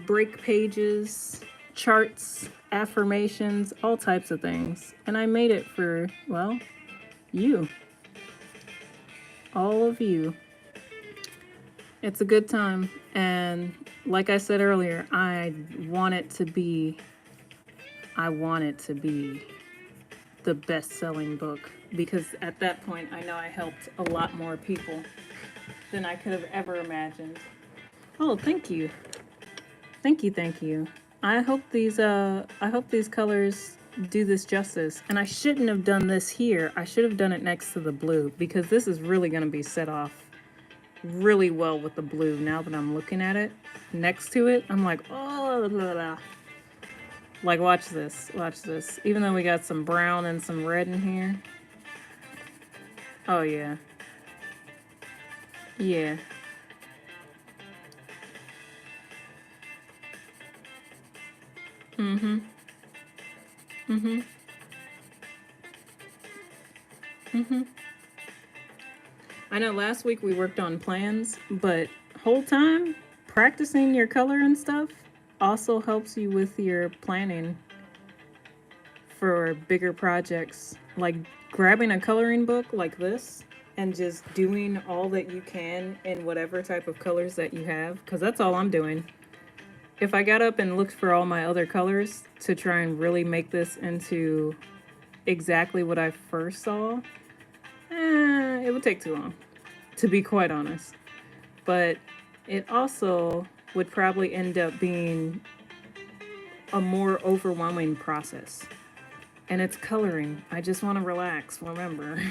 break pages, charts, affirmations, all types of things. And I made it for, well, you. All of you. It's a good time. And like I said earlier, I want it to be the best-selling book. Because at that point, I know I helped a lot more people than I could have ever imagined. Oh, thank you. Thank you. I hope these colors do this justice. And I shouldn't have done this here. I should have done it next to the blue because this is really going to be set off really well with the blue. Now that I'm looking at it next to it, I'm like, oh, blah, blah. Like, watch this. Even though we got some brown and some red in here. Oh, yeah. Yeah. I know last week we worked on plans, but whole time practicing your color and stuff also helps you with your planning for bigger projects. Like grabbing a coloring book like this and just doing all that you can in whatever type of colors that you have, because that's all I'm doing. If I got up and looked for all my other colors to try and really make this into exactly what I first saw, it would take too long, to be quite honest. But it also would probably end up being a more overwhelming process. And it's coloring. I just want to relax, remember.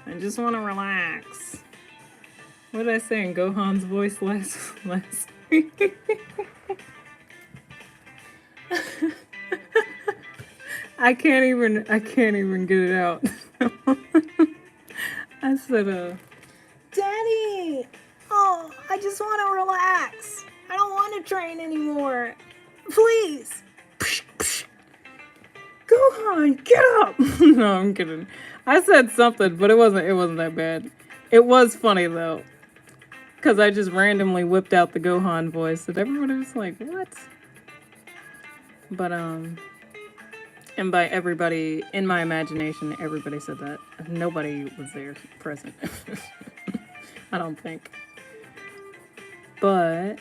I just want to relax. What did I say in Gohan's voice last week? I can't even get it out. I said, Daddy! Oh, I just want to relax. I don't want to train anymore. Please! Gohan, get up! No, I'm kidding. I said something, but it wasn't that bad. It was funny though, because I just randomly whipped out the Gohan voice, and everybody was like, "What?" But and by everybody in my imagination, everybody said that. Nobody was there present. I don't think. But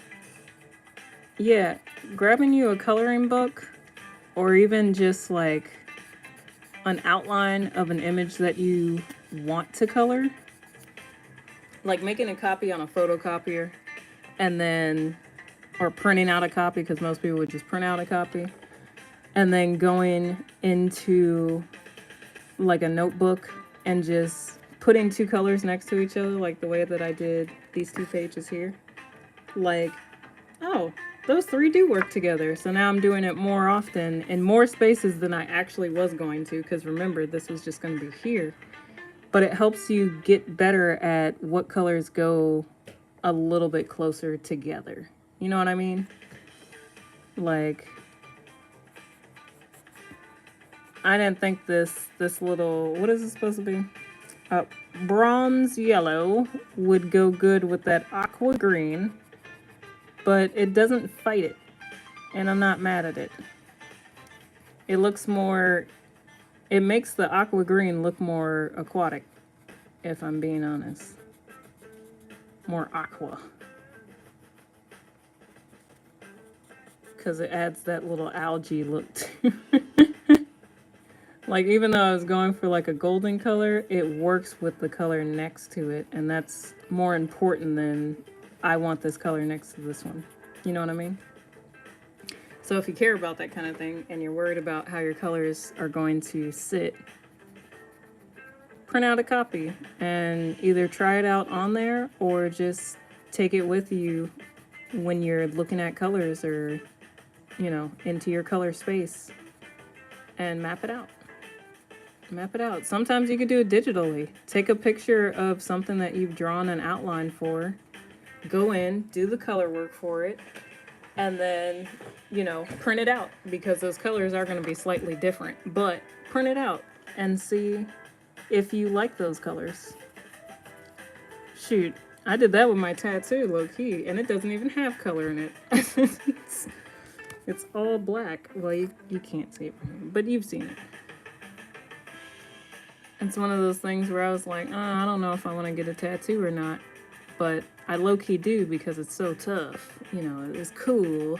yeah, grabbing you a coloring book, or even just like an outline of an image that you want to color, like making a copy on a photocopier, and then, or printing out a copy, because most people would just print out a copy, and then going into like a notebook and just putting two colors next to each other, like the way that I did these two pages here. Like, oh, those three do work together. So now I'm doing it more often in more spaces than I actually was going to, because remember, this was just going to be here. But it helps you get better at what colors go a little bit closer together. You know what I mean? Like, I didn't think this little, what is it supposed to be? Bronze yellow would go good with that aqua green, but it doesn't fight it, and I'm not mad at it. It looks more, it makes the aqua green look more aquatic, if I'm being honest. More aqua. Because it adds that little algae look to it. Like, even though I was going for like a golden color, it works with the color next to it, and that's more important than I want this color next to this one. You know what I mean? So if you care about that kind of thing and you're worried about how your colors are going to sit, print out a copy and either try it out on there or just take it with you when you're looking at colors, or, you know, into your color space, and map it out. Map it out. Sometimes you could do it digitally. Take a picture of something that you've drawn an outline for, go in, do the color work for it, and then, you know, print it out, because those colors are going to be slightly different. But print it out and see if you like those colors. Shoot, I did that with my tattoo, low-key, and it doesn't even have color in it. It's all black. Well, you can't see it from here, but you've seen it. It's one of those things where I was like, I don't know if I want to get a tattoo or not. But I low-key do, because it's so tough. You know, it's cool.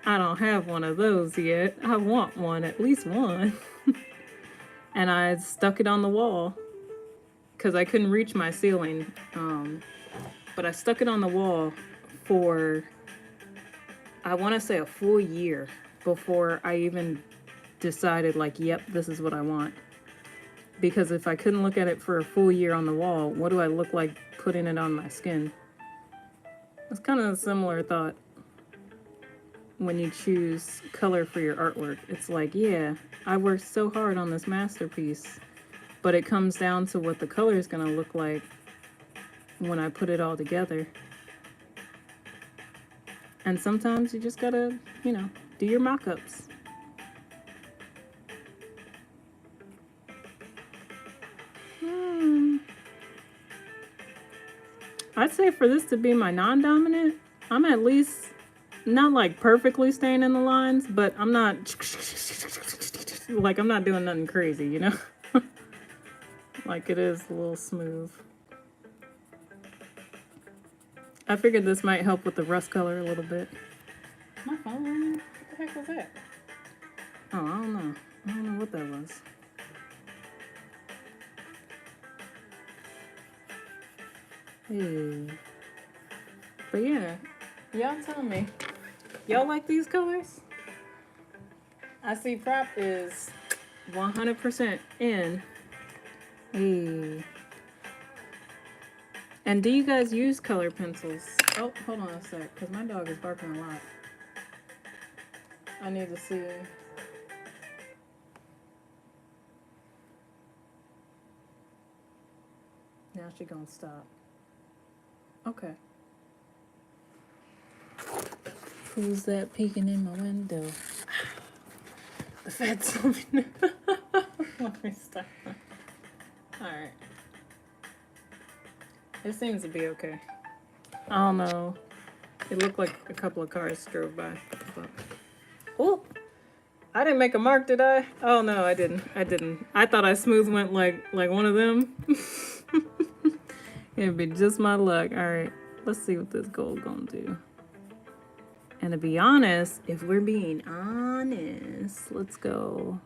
I don't have one of those yet. I want one, at least one. And I stuck it on the wall, because I couldn't reach my ceiling. But I stuck it on the wall for, I want to say, a full year before I even decided, like, yep, this is what I want. Because if I couldn't look at it for a full year on the wall, what do I look like putting it on my skin? It's kind of a similar thought when you choose color for your artwork. It's like, yeah, I worked so hard on this masterpiece, but it comes down to what the color is going to look like when I put it all together. And sometimes you just gotta, you know, do your mock-ups. I'd say for this to be my non-dominant, I'm at least not like perfectly staying in the lines, but I'm not like, I'm not doing nothing crazy, you know? Like, it is a little smooth. I figured this might help with the rust color a little bit. My phone ringing? What the heck was that? Oh, I don't know. I don't know what that was. Hey. But yeah, y'all tell me. Y'all like these colors? I see Prop is 100% in. Hey. And do you guys use color pencils? Oh, hold on a sec, because my dog is barking a lot. I need to see. Now she gonna stop. Okay. Who's that peeking in my window? the fat something. Let me stop. Alright. It seems to be okay. I don't know. It looked like a couple of cars drove by. But... Oh! I didn't make a mark, did I? Oh no, I didn't. I thought I smooth went like one of them. It'd be just my luck. Alright, let's see what this gold gonna do. And to be honest, if we're being honest, let's go.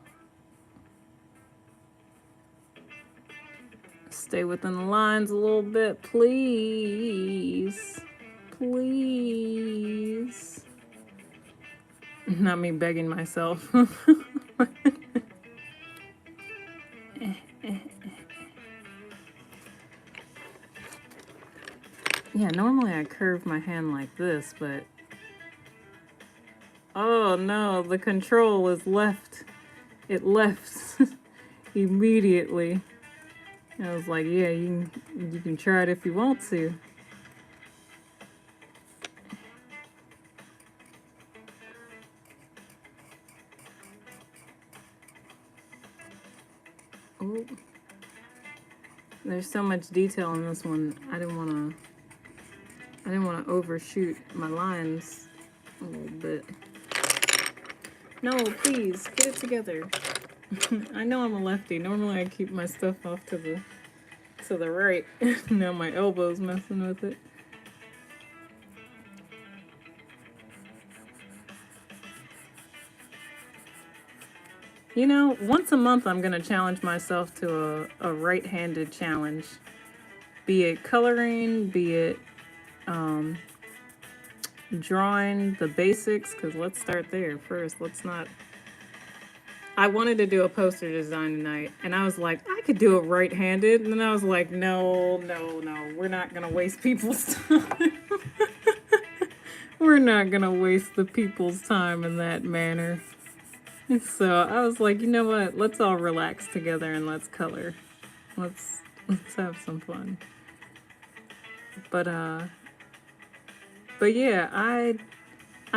Stay within the lines a little bit, please. Please. Not me begging myself. Yeah, normally I curve my hand like this, but... Oh no, the control is left. It left immediately. I was like, yeah, you can try it if you want to. Oh, there's so much detail in this one. I didn't want to overshoot my lines a little bit. No, please get it together. I know I'm a lefty. Normally I keep my stuff off to the right. Now my elbow's messing with it. You know, once a month I'm going to challenge myself to a right-handed challenge. Be it coloring, be it drawing the basics, because let's start there first. Let's not... I wanted to do a poster design tonight, and I was like, I could do it right-handed. And then I was like, no, we're not going to waste people's time. We're not going to waste the people's time in that manner. So I was like, you know what? Let's all relax together and let's color. Let's have some fun. But yeah, I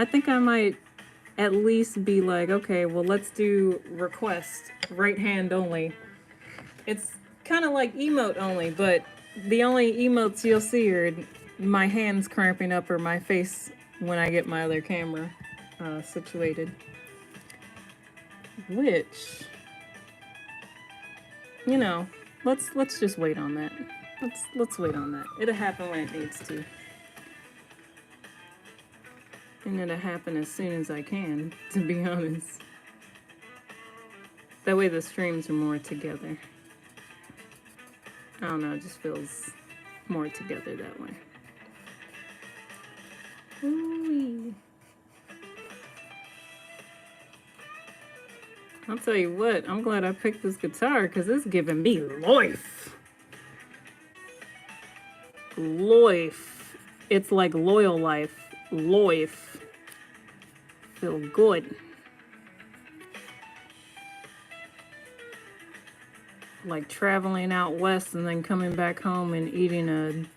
think I might at least be like, okay, well, let's do request right hand only. It's kind of like emote only, but the only emotes you'll see are my hands cramping up or my face when I get my other camera situated. Which, you know, let's just wait on that. Let's wait on that. It'll happen when it needs to. And it'll happen as soon as I can, to be honest. That way the streams are more together. I don't know, it just feels more together that way. Ooh-wee. I'll tell you what, I'm glad I picked this guitar because it's giving me life. Life. It's like loyal life. Life. Feel good. Like traveling out west and then coming back home and eating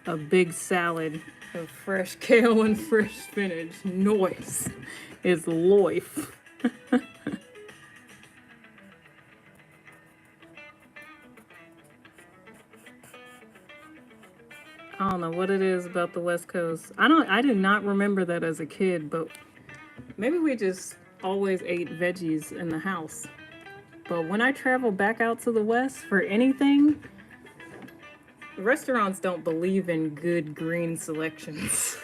a big salad of fresh kale and fresh spinach. Nice. It's life. I don't know what it is about the West Coast. I did not remember that as a kid, but maybe we just always ate veggies in the house. But when I travel back out to the West for anything, restaurants don't believe in good green selections.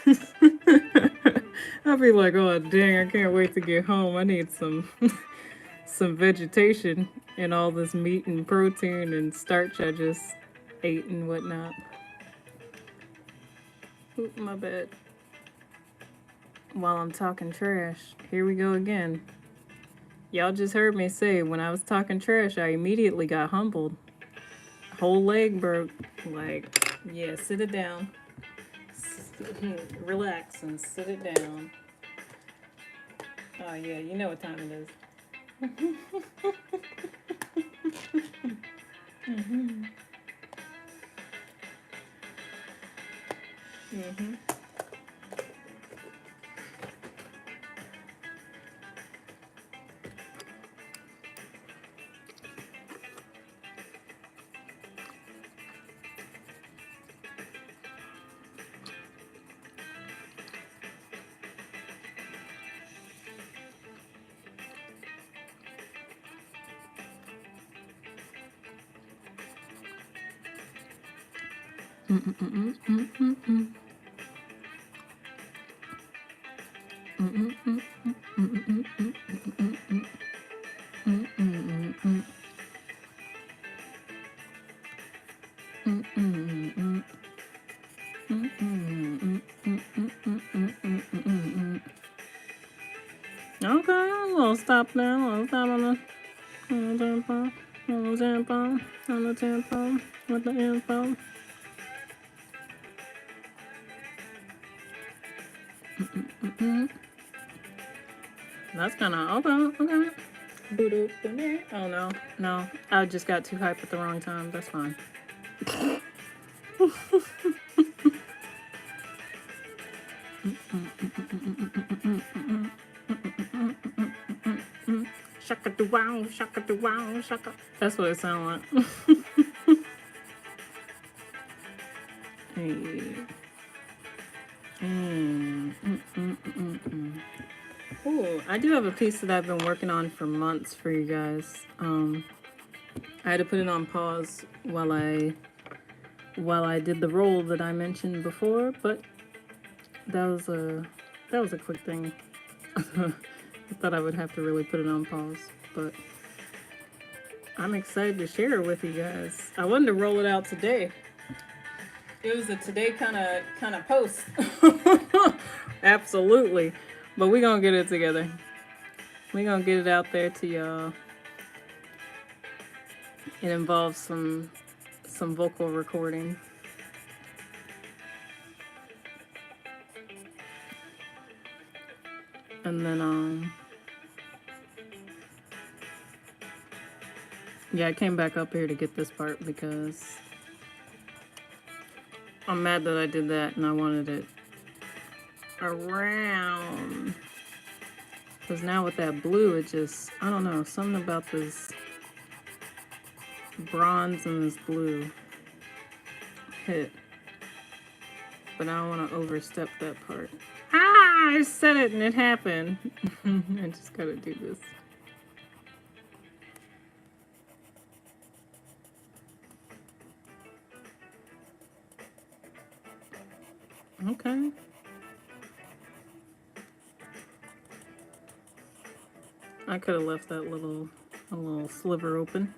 I'll be like, oh dang, I can't wait to get home. I need some vegetation and all this meat and protein and starch I just ate and whatnot. Oop, my bad. While I'm talking trash, here we go again. Y'all just heard me say when I was talking trash, I immediately got humbled. Whole leg broke. Like, yeah, sit it down. Relax and sit it down. Oh yeah, you know what time it is. Mm-hmm. Mm-hmm. Okay, a little stop there, a little stop on the tempo, on the tempo, on the tempo, with the info. That's kind of okay. Oh no, I just got too hyped at the wrong time. That's fine. Shaka do wow, shaka do wow, shaka. That's what it sounds like. Hey. Oh, I do have a piece that I've been working on for months for you guys. I had to put it on pause while I did the roll that I mentioned before, but that was a quick thing. I thought I would have to really put it on pause, but I'm excited to share it with you guys. I wanted to roll it out today. It was a today kind of post. Absolutely. But we're going to get it together. We're going to get it out there to y'all. It involves some vocal recording. And then, yeah, I came back up here to get this part because I'm mad that I did that and I wanted it around. Because now with that blue, it just, I don't know, something about this bronze and this blue hit. But I don't want to overstep that part. Ah, I said it and it happened. I just gotta do this. Okay. I could have left that little sliver open.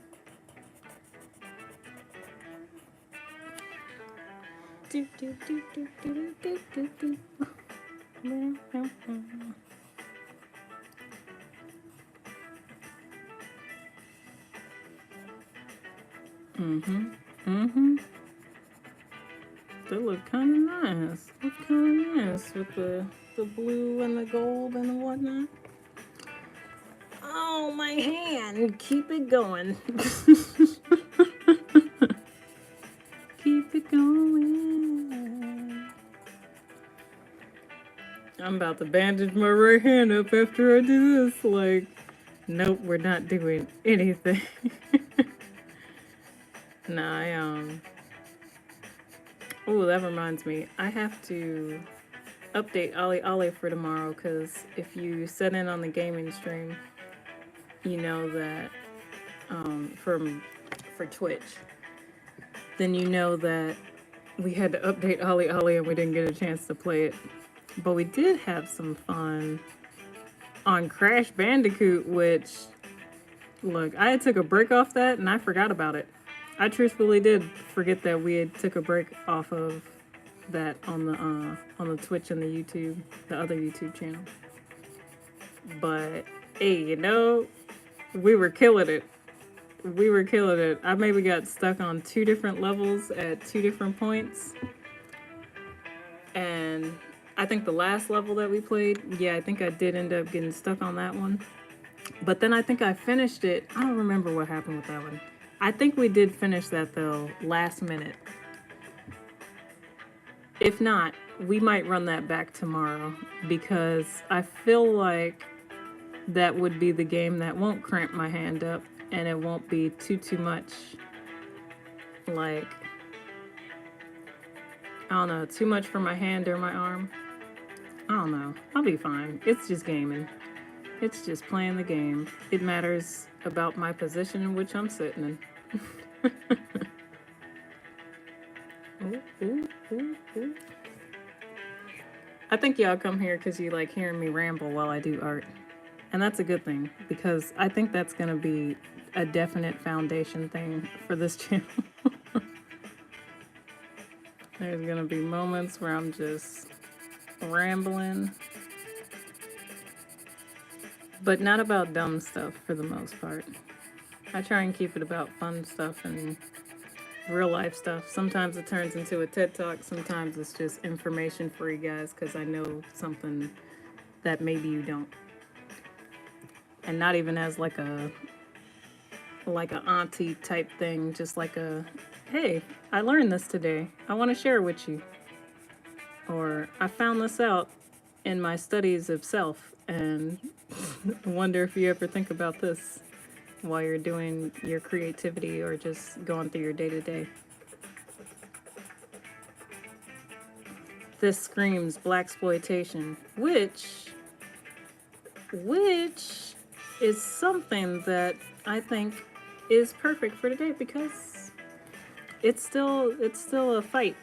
Do, do, do, do, do, do, do, do. They look kind of nice. Look kind of nice with the blue and the gold and the whatnot. Oh, my hand. Keep it going. Keep it going. I'm about to bandage my right hand up after I do this. Like, nope, we're not doing anything. Nah, oh, that reminds me. I have to update Ollie for tomorrow because if you set in on the gaming stream, you know that for Twitch, then you know that we had to update Ollie and we didn't get a chance to play it. But we did have some fun on Crash Bandicoot, which, look, I took a break off that and I forgot about it. I truthfully did forget that we had took a break off of that on the Twitch and the YouTube, the other YouTube channel. But hey, you know, we were killing it. We were killing it. I maybe got stuck on 2 different levels at 2 different points. And I think the last level that we played, yeah, I think I did end up getting stuck on that one. But then I think I finished it. I don't remember what happened with that one. I think we did finish that though, last minute. If not, we might run that back tomorrow because I feel like that would be the game that won't cramp my hand up and it won't be too much, like, I don't know, too much for my hand or my arm. I don't know. I'll be fine. It's just gaming. It's just playing the game. It matters about my position in which I'm sitting in. Ooh, ooh, ooh, ooh. I think y'all come here because you like hearing me ramble while I do art. And that's a good thing, because I think that's going to be a definite foundation thing for this channel. There's going to be moments where I'm just rambling, but not about dumb stuff for the most part. I try and keep it about fun stuff and real life stuff. Sometimes it turns into a TED Talk, sometimes it's just information for you guys because I know something that maybe you don't. And not even as like a auntie type thing, just like a, hey, I learned this today, I want to share with you. Or I found this out in my studies of self, and I wonder if you ever think about this while you're doing your creativity or just going through your day-to-day. This screams blaxploitation, which is something that I think is perfect for today, because it's still a fight.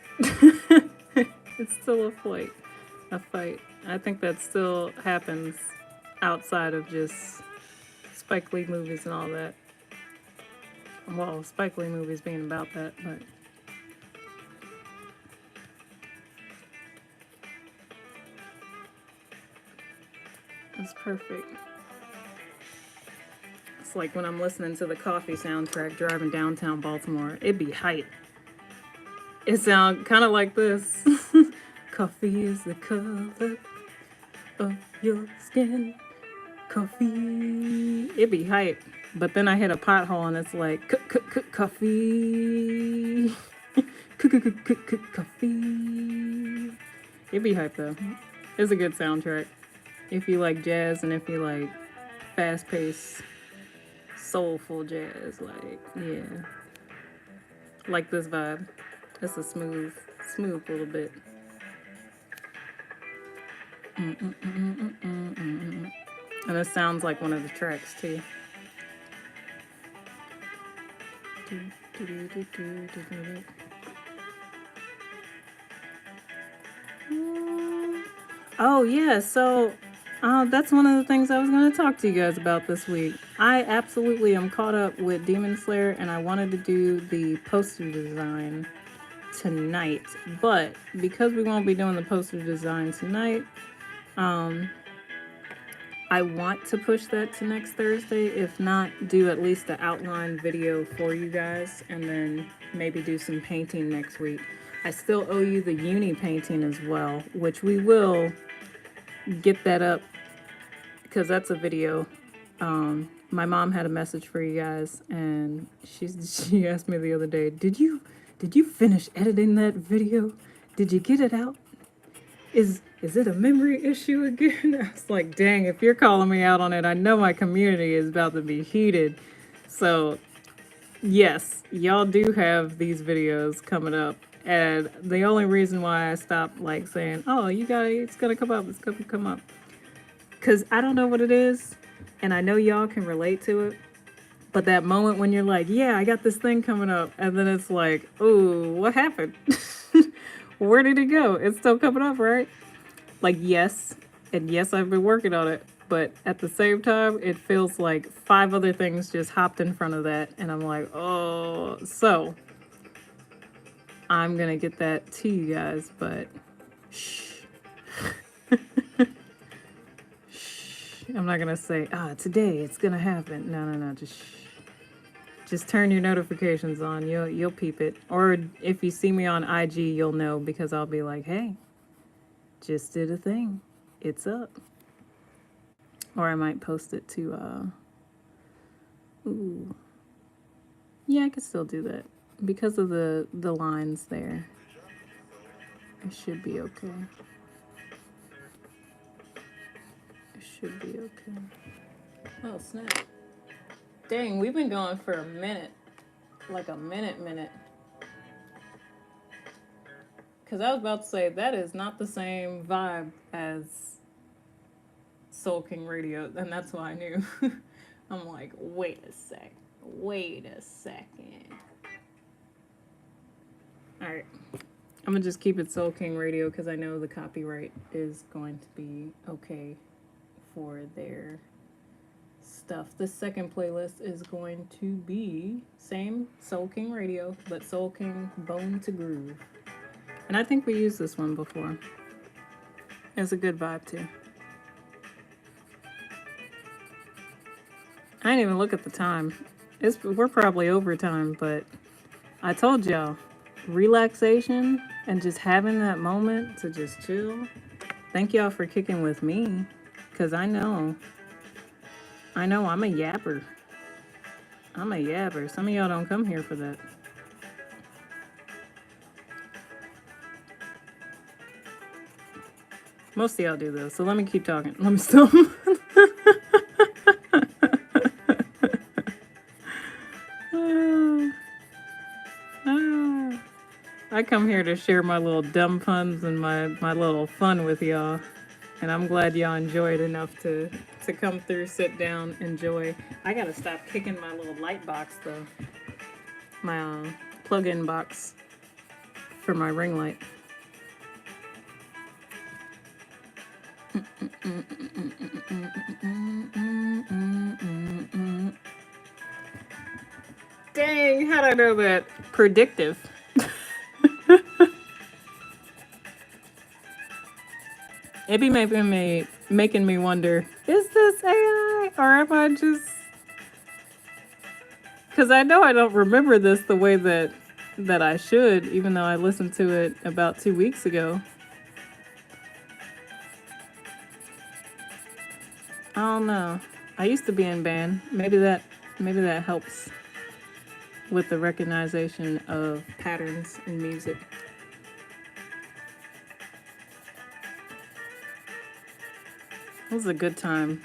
It's still a fight. I think that still happens outside of just Spike Lee movies and all that. Well, Spike Lee movies being about that, but it's perfect. It's like when I'm listening to the Coffee soundtrack driving downtown Baltimore, it'd be hype. It sound kind of like this. Coffee is the color of your skin. Coffee. It'd be hype. But then I hit a pothole and it's like, coffee. Coffee. It'd be hype though. It's a good soundtrack. If you like jazz and if you like fast-paced, soulful jazz, like, yeah. Like this vibe. It's a smooth little bit. And it sounds like one of the tracks too. Oh yeah, so that's one of the things I was going to talk to you guys about this week. I absolutely am caught up with Demon Slayer, and I wanted to do the poster design tonight, but because we won't be doing the poster design tonight, I want to push that to next Thursday. If not, do at least the outline video for you guys, and then maybe do some painting next week. I still owe you the uni painting as well, which we will get that up, because that's a video. My mom had a message for you guys, and she asked me the other day, did you finish editing that video? Did you get it out? Is it a memory issue again? I was like, dang, if you're calling me out on it, I know my community is about to be heated. So yes, y'all do have these videos coming up. And the only reason why I stopped like saying, oh, it's gonna come up, it's gonna come up, because I don't know what it is, and I know y'all can relate to it. But that moment when you're like, yeah, I got this thing coming up, and then it's like, ooh, what happened? Where did it go? It's still coming up, right? Like, yes, and yes, I've been working on it, but at the same time, it feels like 5 other things just hopped in front of that, and I'm like, oh, so I'm gonna get that to you guys, but shh. Shh. I'm not gonna say, today it's gonna happen. No, just shh. Just turn your notifications on. You'll peep it. Or if you see me on IG, you'll know, because I'll be like, hey, just did a thing. It's up. Or I might post it to, ooh. Yeah, I could still do that. Because of the lines there. It should be okay. It should be okay. Oh, snap. Dang, we've been going for a minute. Like a minute. Because I was about to say, that is not the same vibe as Soul King Radio. And that's why I knew. I'm like, wait a second. Alright. I'm gonna just keep it Soul King Radio because I know the copyright is going to be okay for their stuff. The second playlist is going to be same Soul King Radio, but Soul King Bone to Groove. And I think we used this one before. It's a good vibe too. I didn't even look at the time. We're probably over time, but I told y'all, relaxation and just having that moment to just chill. Thank y'all for kicking with me, because I know I'm a yapper. I'm a yapper. Some of y'all don't come here for that. Most of y'all do though, so let me keep talking. Let me stop. I come here to share my little dumb puns and my little fun with y'all. And I'm glad y'all enjoyed enough to come through, sit down, enjoy. I gotta stop kicking my little light box though. My plug-in box for my ring light. Dang, how'd I know that? Predictive. It be making me wonder, is this AI or am I just... Because I know I don't remember this the way that I should, even though I listened to it about 2 weeks ago. I don't know. I used to be in band. Maybe that helps with the recognition of patterns in music. It was a good time.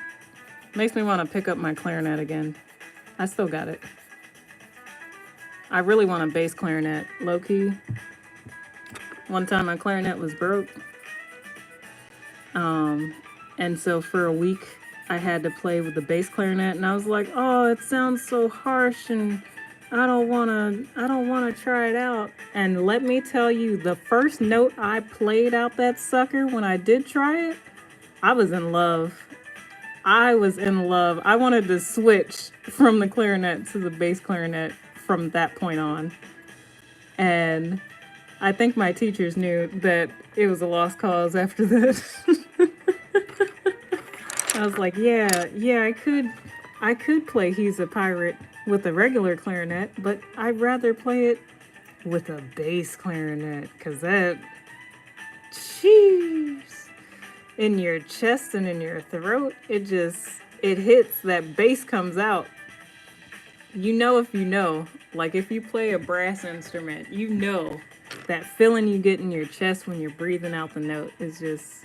Makes me want to pick up my clarinet again. I still got it. I really want a bass clarinet, low-key. One time my clarinet was broke. And so for a week I had to play with the bass clarinet, and I was like, oh, it sounds so harsh and I don't wanna try it out. And let me tell you, the first note I played out that sucker when I did try it, I was in love. I wanted to switch from the clarinet to the bass clarinet from that point on. And I think my teachers knew that it was a lost cause after that. I was like, yeah, I could play He's a Pirate with a regular clarinet, but I'd rather play it with a bass clarinet, because that, jeez, in your chest and in your throat, it hits, that bass comes out. You know if you know, like if you play a brass instrument, you know that feeling you get in your chest when you're breathing out the note is just,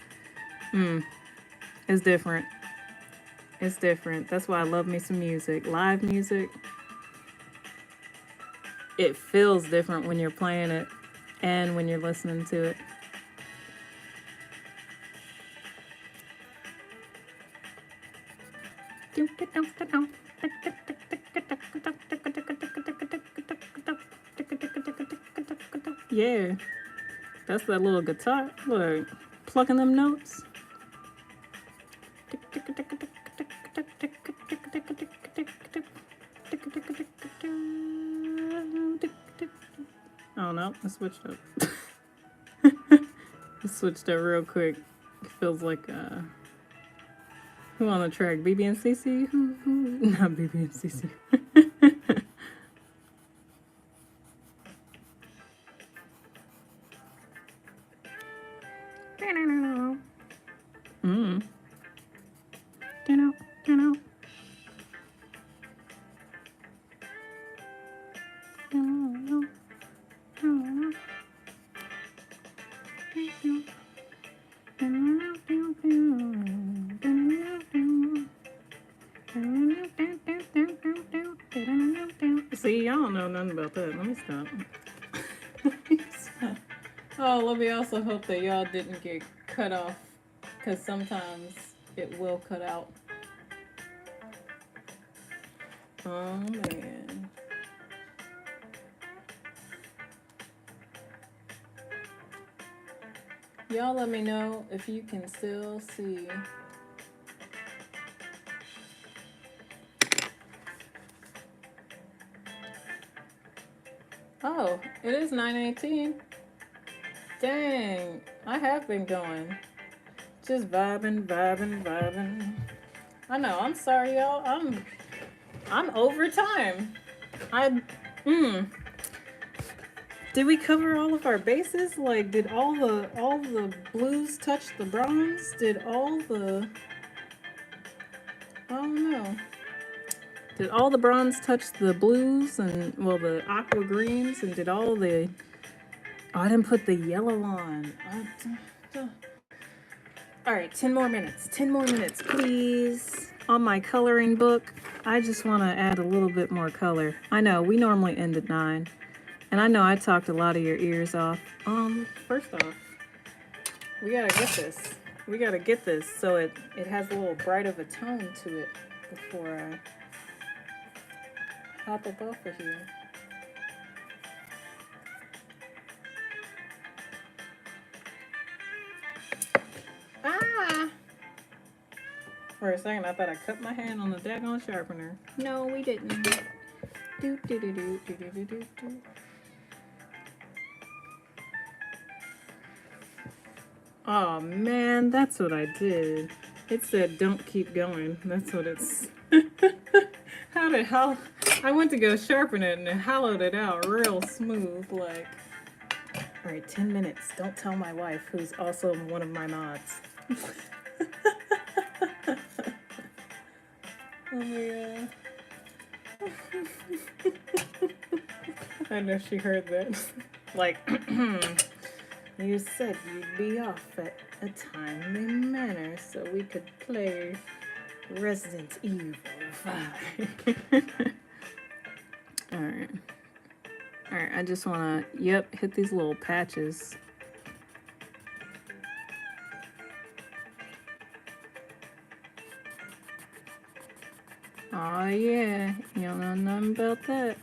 it's different. It's different. That's why I love me some music. Live music, it feels different when you're playing it and when you're listening to it. Yeah, that's that little guitar. Look, plucking them notes. Oh no, I switched up. I switched up real quick. It feels like who on the track? BB and CC? Who? Not BB and CC. See, y'all don't know nothing about that. Let me stop. Oh, let me also hope that y'all didn't get cut off, because sometimes it will cut out. Oh, man. Y'all let me know if you can still see. Oh, it is 9:18. Dang, I have been going. Just vibing, vibing, vibing. I know, I'm sorry y'all. I'm over time. Did we cover all of our bases? Like, did all the blues touch the bronze? Did all the, I don't know. Did all the bronze touch the blues and, well, the aqua greens? And did all the, oh, I didn't put the yellow on. All right, 10 more minutes. 10 more minutes, please. On my coloring book, I just want to add a little bit more color. I know, we normally end at 9. And I know I talked a lot of your ears off. First off, we gotta get this. We gotta get this so it has a little bright of a tone to it before I hop up off of here. Ah! For a second, I thought I cut my hand on the daggone sharpener. No, we didn't. Do do do do do do do do. Oh man, that's what I did. It said don't keep going. That's what it's. How I went to go sharpen it and it hollowed it out real smooth, like. All right, 10 minutes. Don't tell my wife, who's also one of my mods. Oh my god. I know she heard that. Like, you said you'd be off at a timely manner so we could play Resident Evil 5. Alright. Alright, I just want to, hit these little patches. Oh yeah, you don't know nothing about that.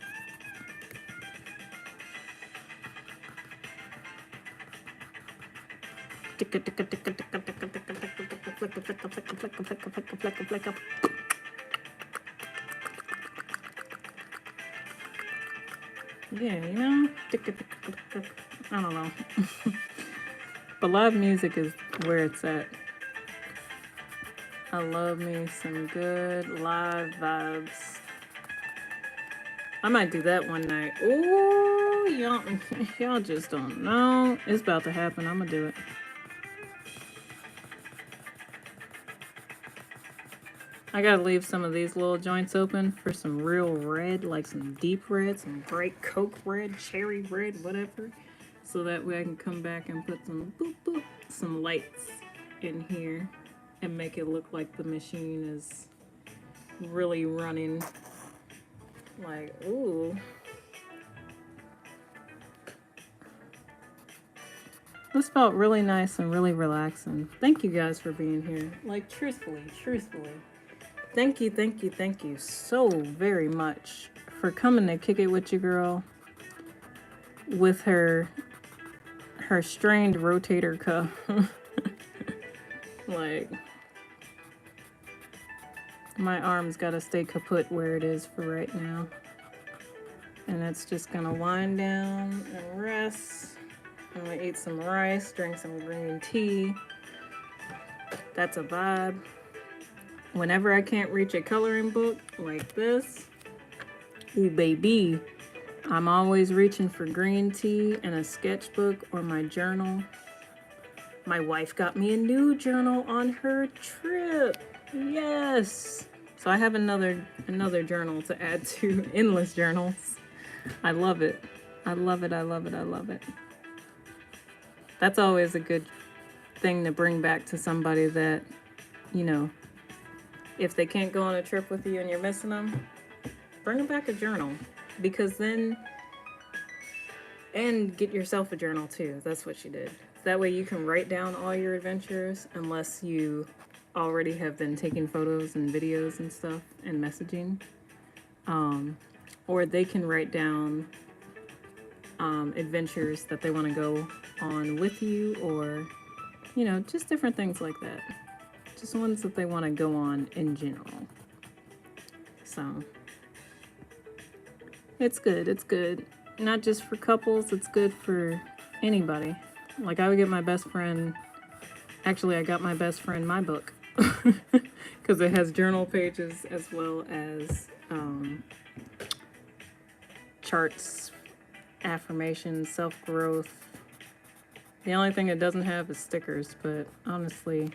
Yeah, you know, I don't know. But live music is where it's at. I love me some good live vibes. I might do that one night. Ooh, y'all just don't know. It's about to happen. I'm gonna do it. I gotta leave some of these little joints open for some real red, like some deep red, some bright Coke red, cherry red, whatever. So that way I can come back and put some boop boop, some lights in here and make it look like the machine is really running. Like, ooh. This felt really nice and really relaxing. Thank you guys for being here. Like, truthfully. Thank you so very much for coming to kick it with your girl with her strained rotator cuff. Like, my arm's gotta stay kaput where it is for right now. And it's just gonna wind down and rest. I'm gonna eat some rice, drink some green tea. That's a vibe. Whenever I can't reach a coloring book like this, ooh baby, I'm always reaching for green tea and a sketchbook or my journal. My wife got me a new journal on her trip. Yes. So I have another journal to add to endless journals. I love it. I love it. That's always a good thing to bring back to somebody that, you know, if they can't go on a trip with you and you're missing them, bring them back a journal. Because then, and get yourself a journal too. That's what she did. That way you can write down all your adventures unless you already have been taking photos and videos and stuff and messaging. Or they can write down adventures that they want to go on with you or You know, just different things like that. Just ones that they want to go on in general. So it's good. It's good. Not just for couples, it's good for anybody. Like I would get my best friend, actually I got my best friend my book because it has journal pages as well as charts, affirmations, self-growth. The only thing it doesn't have is stickers, but honestly,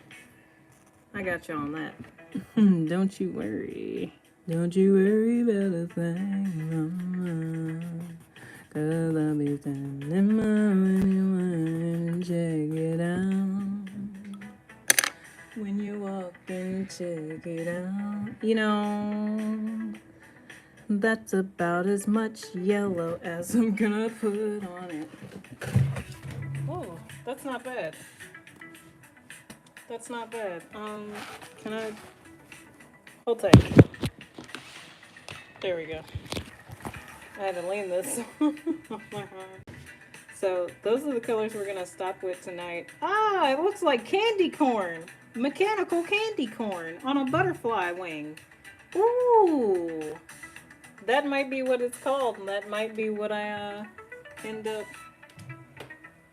I got you on that. Don't you worry. Don't you worry about a thing. 'Cause I'll be standing by when you want to check it out. When you walk and check it out. You know, that's about as much yellow as I'm gonna put on it. Oh, that's not bad. That's not bad. Can I hold tight? There we go. I had to lean this off my arm. So those are the colors we're gonna stop with tonight. Ah, it looks like candy corn. Mechanical candy corn on a butterfly wing. Ooh, that might be what it's called, and that might be what I end up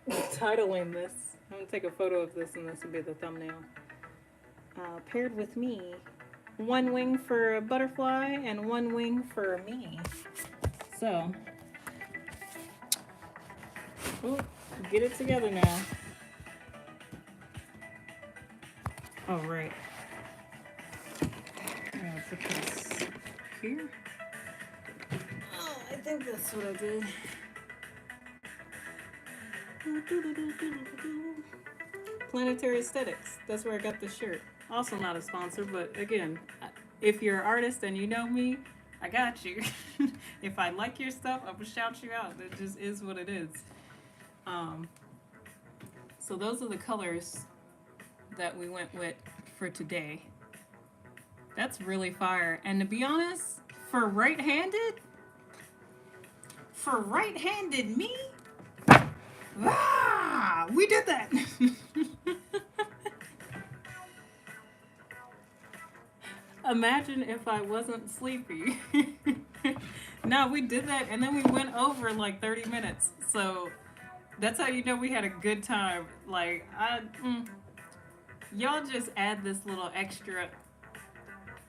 titling this. I'm gonna take a photo of this, and this will be the thumbnail. Paired with me, one wing for a butterfly and one wing for me. So, get it together now. All right. I'm gonna put this here. Oh, I think that's what I did. Planetary Aesthetics. That's where I got this shirt. Also not a sponsor, but again, if you're an artist and you know me, I got you. If I like your stuff, I will shout you out. That just is what it is. So those are the colors that we went with for today. That's really fire. And to be honest, for right-handed me, we did that. Imagine if I wasn't sleepy. No, we did that, and then we went over like 30 minutes. So that's how you know we had a good time. Like, y'all just add this little extra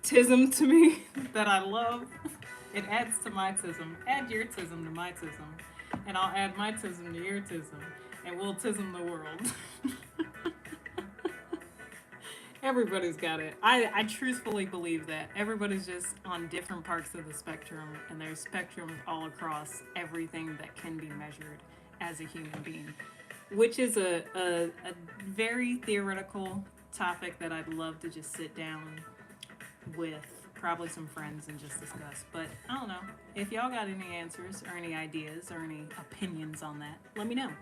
tism to me that I love. It adds to my tism. Add your tism to my tism, and I'll add my tism to your tism, and we'll tism the world. Everybody's got it. I truthfully believe that. Everybody's just on different parts of the spectrum, and there's spectrums all across everything that can be measured as a human being, which is a very theoretical topic that I'd love to just sit down with probably some friends and just discuss. But I don't know. If y'all got any answers or any ideas or any opinions on that, let me know.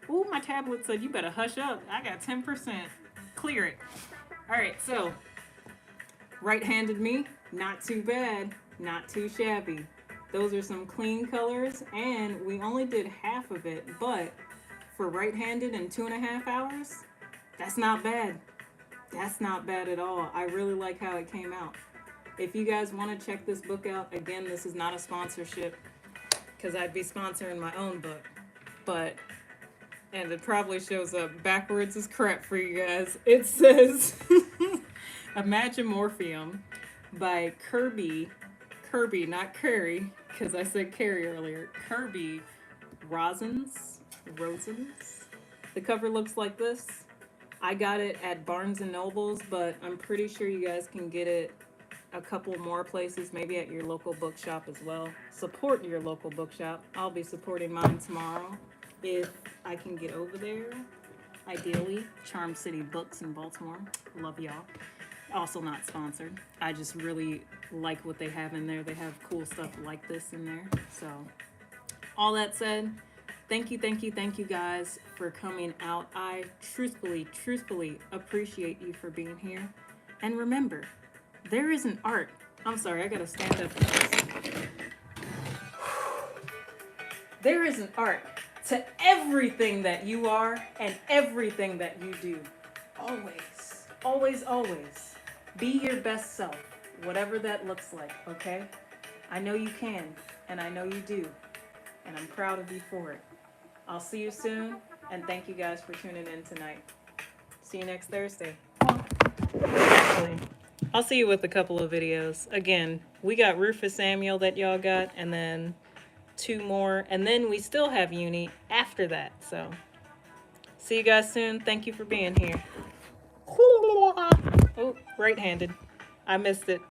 Ooh, my tablet said you better hush up. I got 10%. Clear it. All right, so right-handed me, not too bad, not too shabby. Those are some clean colors, and we only did half of it, but for right-handed in 2.5 hours, that's not bad. That's not bad at all. I really like how it came out. If you guys want to check this book out, again, this is not a sponsorship, because I'd be sponsoring my own book, and it probably shows up backwards as crap for you guys. It says Imagimorphium by Kirby, not Curry, because I said Carrie earlier. Kirby Rosens. The cover looks like this. I got it at Barnes & Nobles, but I'm pretty sure you guys can get it a couple more places, maybe at your local bookshop as well. Support your local bookshop. I'll be supporting mine tomorrow if I can get over there. Ideally, Charm City Books in Baltimore. Love y'all. Also not sponsored. I just really like what they have in there. They have cool stuff like this in there. So, all that said, thank you guys for coming out. I truthfully appreciate you for being here. And remember, there is an art. I'm sorry, I gotta stand up for this. There is an art to everything that you are and everything that you do. always, always, always be your best self, whatever that looks like, okay? I know you can, and I know you do, and I'm proud of you for it. I'll see you soon, and thank you guys for tuning in tonight. See you next Thursday. Actually, I'll see you with a couple of videos. Again, we got Rufus Samuel that y'all got, and then 2 more, and then we still have Uni after that. So, see you guys soon. Thank you for being here. Oh, right-handed. I missed it.